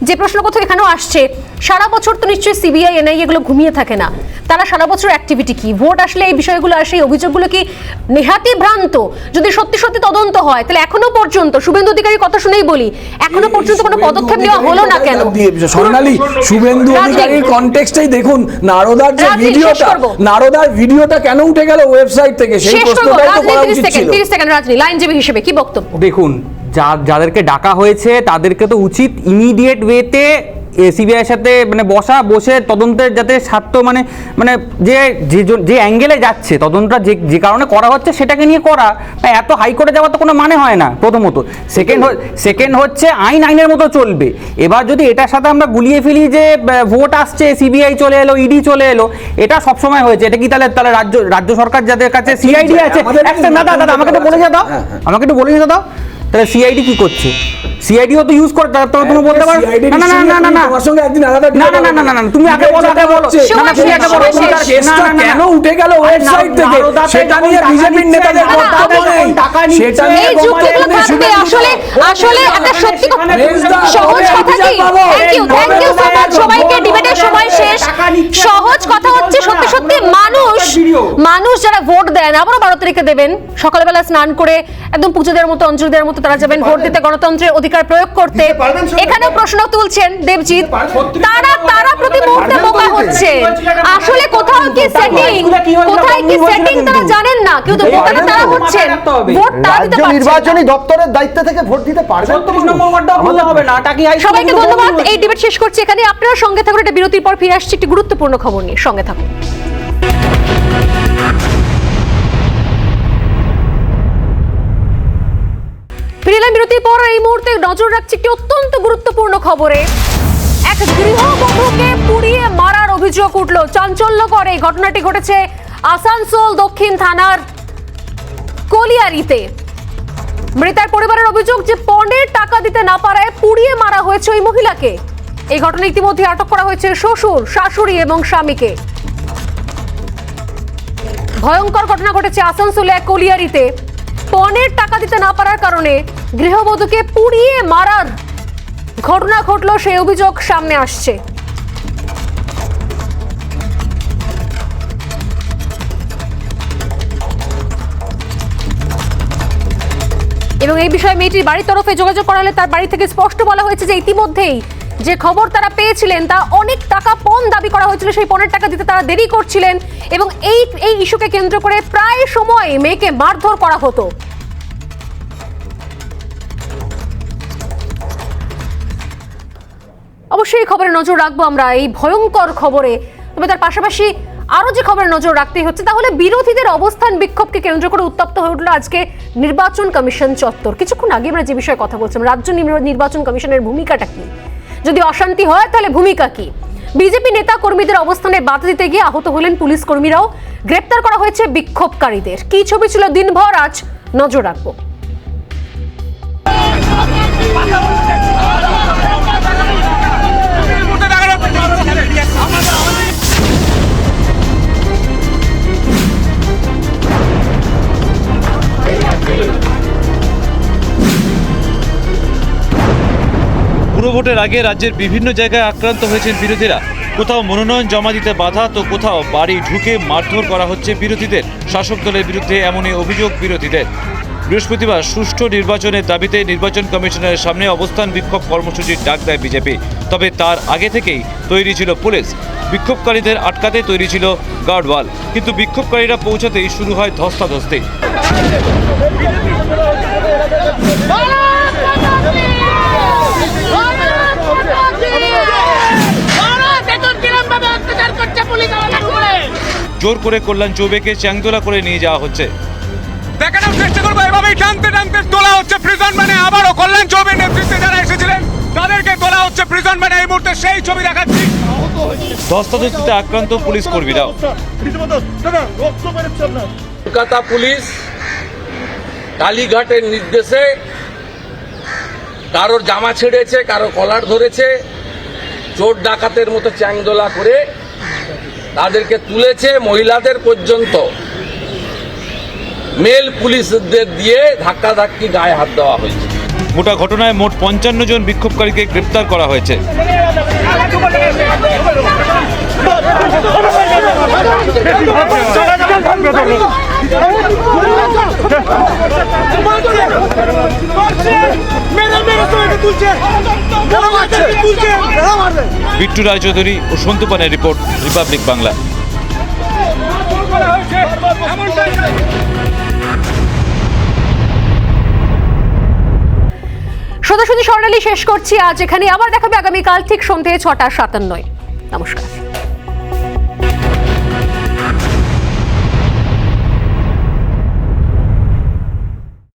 যে প্রশ্ন কোথাও এখানেও আসছে, সারা বছর তো নিশ্চয়ই সিবিআই এনআইএ এগুলো ঘুমিয়ে থাকে না, তারা সারা বছর অ্যাক্টিভিটি কি? ভোট আসলে এই বিষয়গুলো আসে, এই অভিযোগগুলো কি নেহাতি ভ্রান্ত? যদি সত্যি সত্যি তদন্ত হয়, তাহলে এখনো পর্যন্ত শুভেন্দু অধিকারীর কথা শুনেই বলি, এখনো পর্যন্ত কোনো পদক্ষেপ নেওয়া হলো না কেন? সোনালী, শুভেন্দু অধিকারীর কনটেক্সটেই দেখুন, নারদার যে ভিডিওটা, নারদার ভিডিওটা কেন উঠে গেল ওয়েবসাইট থেকে, সেই প্রশ্নটাই তো করা উচিত ছিল। 30 সেকেন্ড রাজনীল, আইনজীবী হিসেবে কি বক্তব্য? দেখুন, যাদেরকে ডাকা হয়েছে তাদেরকে তো উচিত ইমিডিয়েট ওয়েতে সিবিআইয়ের সাথে মানে বসে তদন্তের যাতে স্বার্থ মানে মানে যে অ্যাঙ্গেলে যাচ্ছে তদন্তটা যে কারণে করা হচ্ছে সেটাকে নিয়ে করা, এত হাইকোর্টে যাওয়ার তো কোনো মানে হয় না প্রথমত। সেকেন্ড হচ্ছে আইনের মতো চলবে। এবার যদি এটার সাথে আমরা গুলিয়ে ফেলি যে ভোট আসছে, সিবিআই চলে এলো, ইডি চলে এলো, এটা সবসময় হয়েছে, এটা কি তাহলে রাজ্য সরকার যাদের কাছে সিআইডি আছে, দাদা আমাকে একটু বলে দাও, আমাকে একটু বলে দাও, তাহলে সিআইডি কি করছে? সিআইডিও তো ইউজ করে, তার তো তুমি বলতে পারো না না না না না তোমার সঙ্গে একদিন আলাদা না না না না না তুমি আগে বলো না না তুমি আগে বলো কেন উঠে গেল ওয়েবসাইট থেকে, সেটা নিয়ে বিজেপির নেতাদের বক্তব্য নেই, সেটা নিয়ে আসলে একটা সত্যি সহজ কথা কি, থ্যাংক ইউ সো মাচ, সবাইকে ডিবেটের সময় শেষ। সহজ কথা হচ্ছে সত্যি মানুষ যারা ভোট দেন, আবারও 12 তারিখে দেবেন, সকালবেলা স্নান করে একদম পুজো দেওয়ার মতো, অঞ্জলি দেওয়ার মতো তারা যাবেন ভোট দিতে, গণতন্ত্রের অধিকার প্রয়োগ করতে। এখানে প্রশ্ন তুলছেন দেবজিৎ, তারা প্রতি মুহূর্তে বোকা হচ্ছে। আসলে কোথায় কি সেটিং তারা জানেন না, কিন্তু বোকাটা তারা হচ্ছেন। ভোট তারা দিতে পারছেন না। নির্বাচনী দপ্তরের দায়িত্ব থেকে ভোট দিতে পারবেন তো, হবে না। সবাইকে ধন্যবাদ। এই ডিবেট শেষ করছি এখানে। আপনারা সঙ্গে থাকুন, একটা বিরতির পর ফিরে আসছি একটি গুরুত্বপূর্ণ খবর নিয়ে, সঙ্গে থাকুন। ফিরলাম বিরতির পর। এই মুহূর্তে নজর রাখছি একটি অত্যন্ত গুরুত্বপূর্ণ খবরে। এক গৃহবধূকে পুড়িয়ে মারার অভিযোগ উঠল, চাঞ্চল্যকর এই ঘটনাটি ঘটেছে আসানসোল দক্ষিণ থানার কলিয়ারিতে। মৃতার পরিবারের অভিযোগ যে পণের টাকা দিতে না পারায় পুড়িয়ে মারা হয়েছে ওই মহিলাকে। এই ঘটনায় ইতিমধ্যে আটক করা হয়েছে শ্বশুর, শাশুড়ি এবং স্বামীকে। ভয়ঙ্কর ঘটনা ঘটেছে আসানসোলে এক কলিয়ারিতে। পণের টাকা দিতে না পারার কারণে গৃহবধূকে পুড়িয়ে মারার ঘটনা ঘটলো, সেই অভিযোগ সামনে আসছে। এবং এই বিষয়ে মেয়েটির বাড়ির তরফে যোগাযোগ করা হলে তার বাড়ি থেকে স্পষ্ট বলা হয়েছে যে ইতিমধ্যেই যে খবর তারা পেয়েছিলেন তা অনেক টাকা পণ দাবি করা হয়েছিল, সেই পণের টাকা দিতে তারা দেরি করছিলেন এবং এই ইস্যুকে কেন্দ্র করে প্রায় সময় মেয়েকে মারধর করা হতো। অবশ্যই খবরে নজর রাখবো আমরা, এই ভয়ঙ্কর খবরে। তবে তার পাশাপাশি আরো যে খবরে নজর রাখতেই হচ্ছে তাহলে বিরোধীদের অবস্থান বিক্ষোভকে কেন্দ্র করে উত্তপ্ত হয়ে উঠল আজকে নির্বাচন কমিশন চত্বর। কিছুক্ষণ আগে আমরা যে বিষয়ে কথা বলছিলাম, রাজ্য নির্বাচন কমিশনের ভূমিকাটা কি, যদি অশান্তি হয় তাহলে ভূমিকা কি? বিজেপি নেতা কর্মীদের অবস্থানে বাধা দিতে গিয়ে আহত হলেন পুলিশ কর্মীরাও, গ্রেপ্তার করা হয়েছে বিক্ষোভকারীদের। কি ছবি ছিল দিনভর, আজ নজর রাখবো। পুরো ভোটের আগে রাজ্যের বিভিন্ন জায়গায় আক্রান্ত হয়েছেন বিরোধীরা। কোথাও মনোনয়ন জমা দিতে বাধা, তো কোথাও বাড়ি ঢুকে মারধর করা হচ্ছে বিরোধীদের। শাসক দলের বিরুদ্ধে এমনই অভিযোগ বিরোধীদের। বৃহস্পতিবার সুষ্ঠু নির্বাচনের দাবিতে নির্বাচন কমিশনের সামনে অবস্থান বিক্ষোভ কর্মসূচির ডাক দেয় বিজেপি। তবে তার আগে থেকেই তৈরি ছিল পুলিশ, বিক্ষোভকারীদের আটকাতে তৈরি ছিল গার্ডওয়াল। কিন্তু বিক্ষোভকারীরা পৌঁছাতেই শুরু হয় ধস্তাধস্তি। জোর করে কল্যাণ চৌবেকে চ্যাংদোলা করে নিয়ে যাওয়া হচ্ছে। দেখানোর চেষ্টা করবো, এভাবেই টানতে টানতে তোলা হচ্ছে প্রিজন ভ্যানে। আবারও কল্যাণ চৌবের নেতৃত্বে যারা এসেছিলেন তাদেরকে তোলা হচ্ছে প্রিজন ভ্যানে। এই মুহূর্তে সেই ছবি দেখাচ্ছি। ধস্তাধস্তিতে আক্রান্ত পুলিশ কর্মীরাও। কলকাতা পুলিশ কালীঘাটের নির্দেশে কারোর জামা ছেড়েছে, কারো কলার ধরেছে, চোর ডাকাতের মতো চ্যাংদোলা করে তাদেরকে তুলেছে। মহিলাদের পর্যন্ত মেল পুলিশদের দিয়ে ধাক্কাধাক্কি, গায়ে হাত দেওয়া হয়েছে। গোটা ঘটনায় মোট 55 জন বিক্ষোভকারীকে গ্রেপ্তার করা হয়েছে। বিট্টু রায়চৌধুরী ও সন্তু পানের রিপোর্ট, রিপাবলিক বাংলা। সোজাসুজি স্বর্ণালী শেষ করছি আজ এখানে, আবার দেখাবে আগামীকাল ঠিক সন্ধ্যে 6:57। নমস্কার।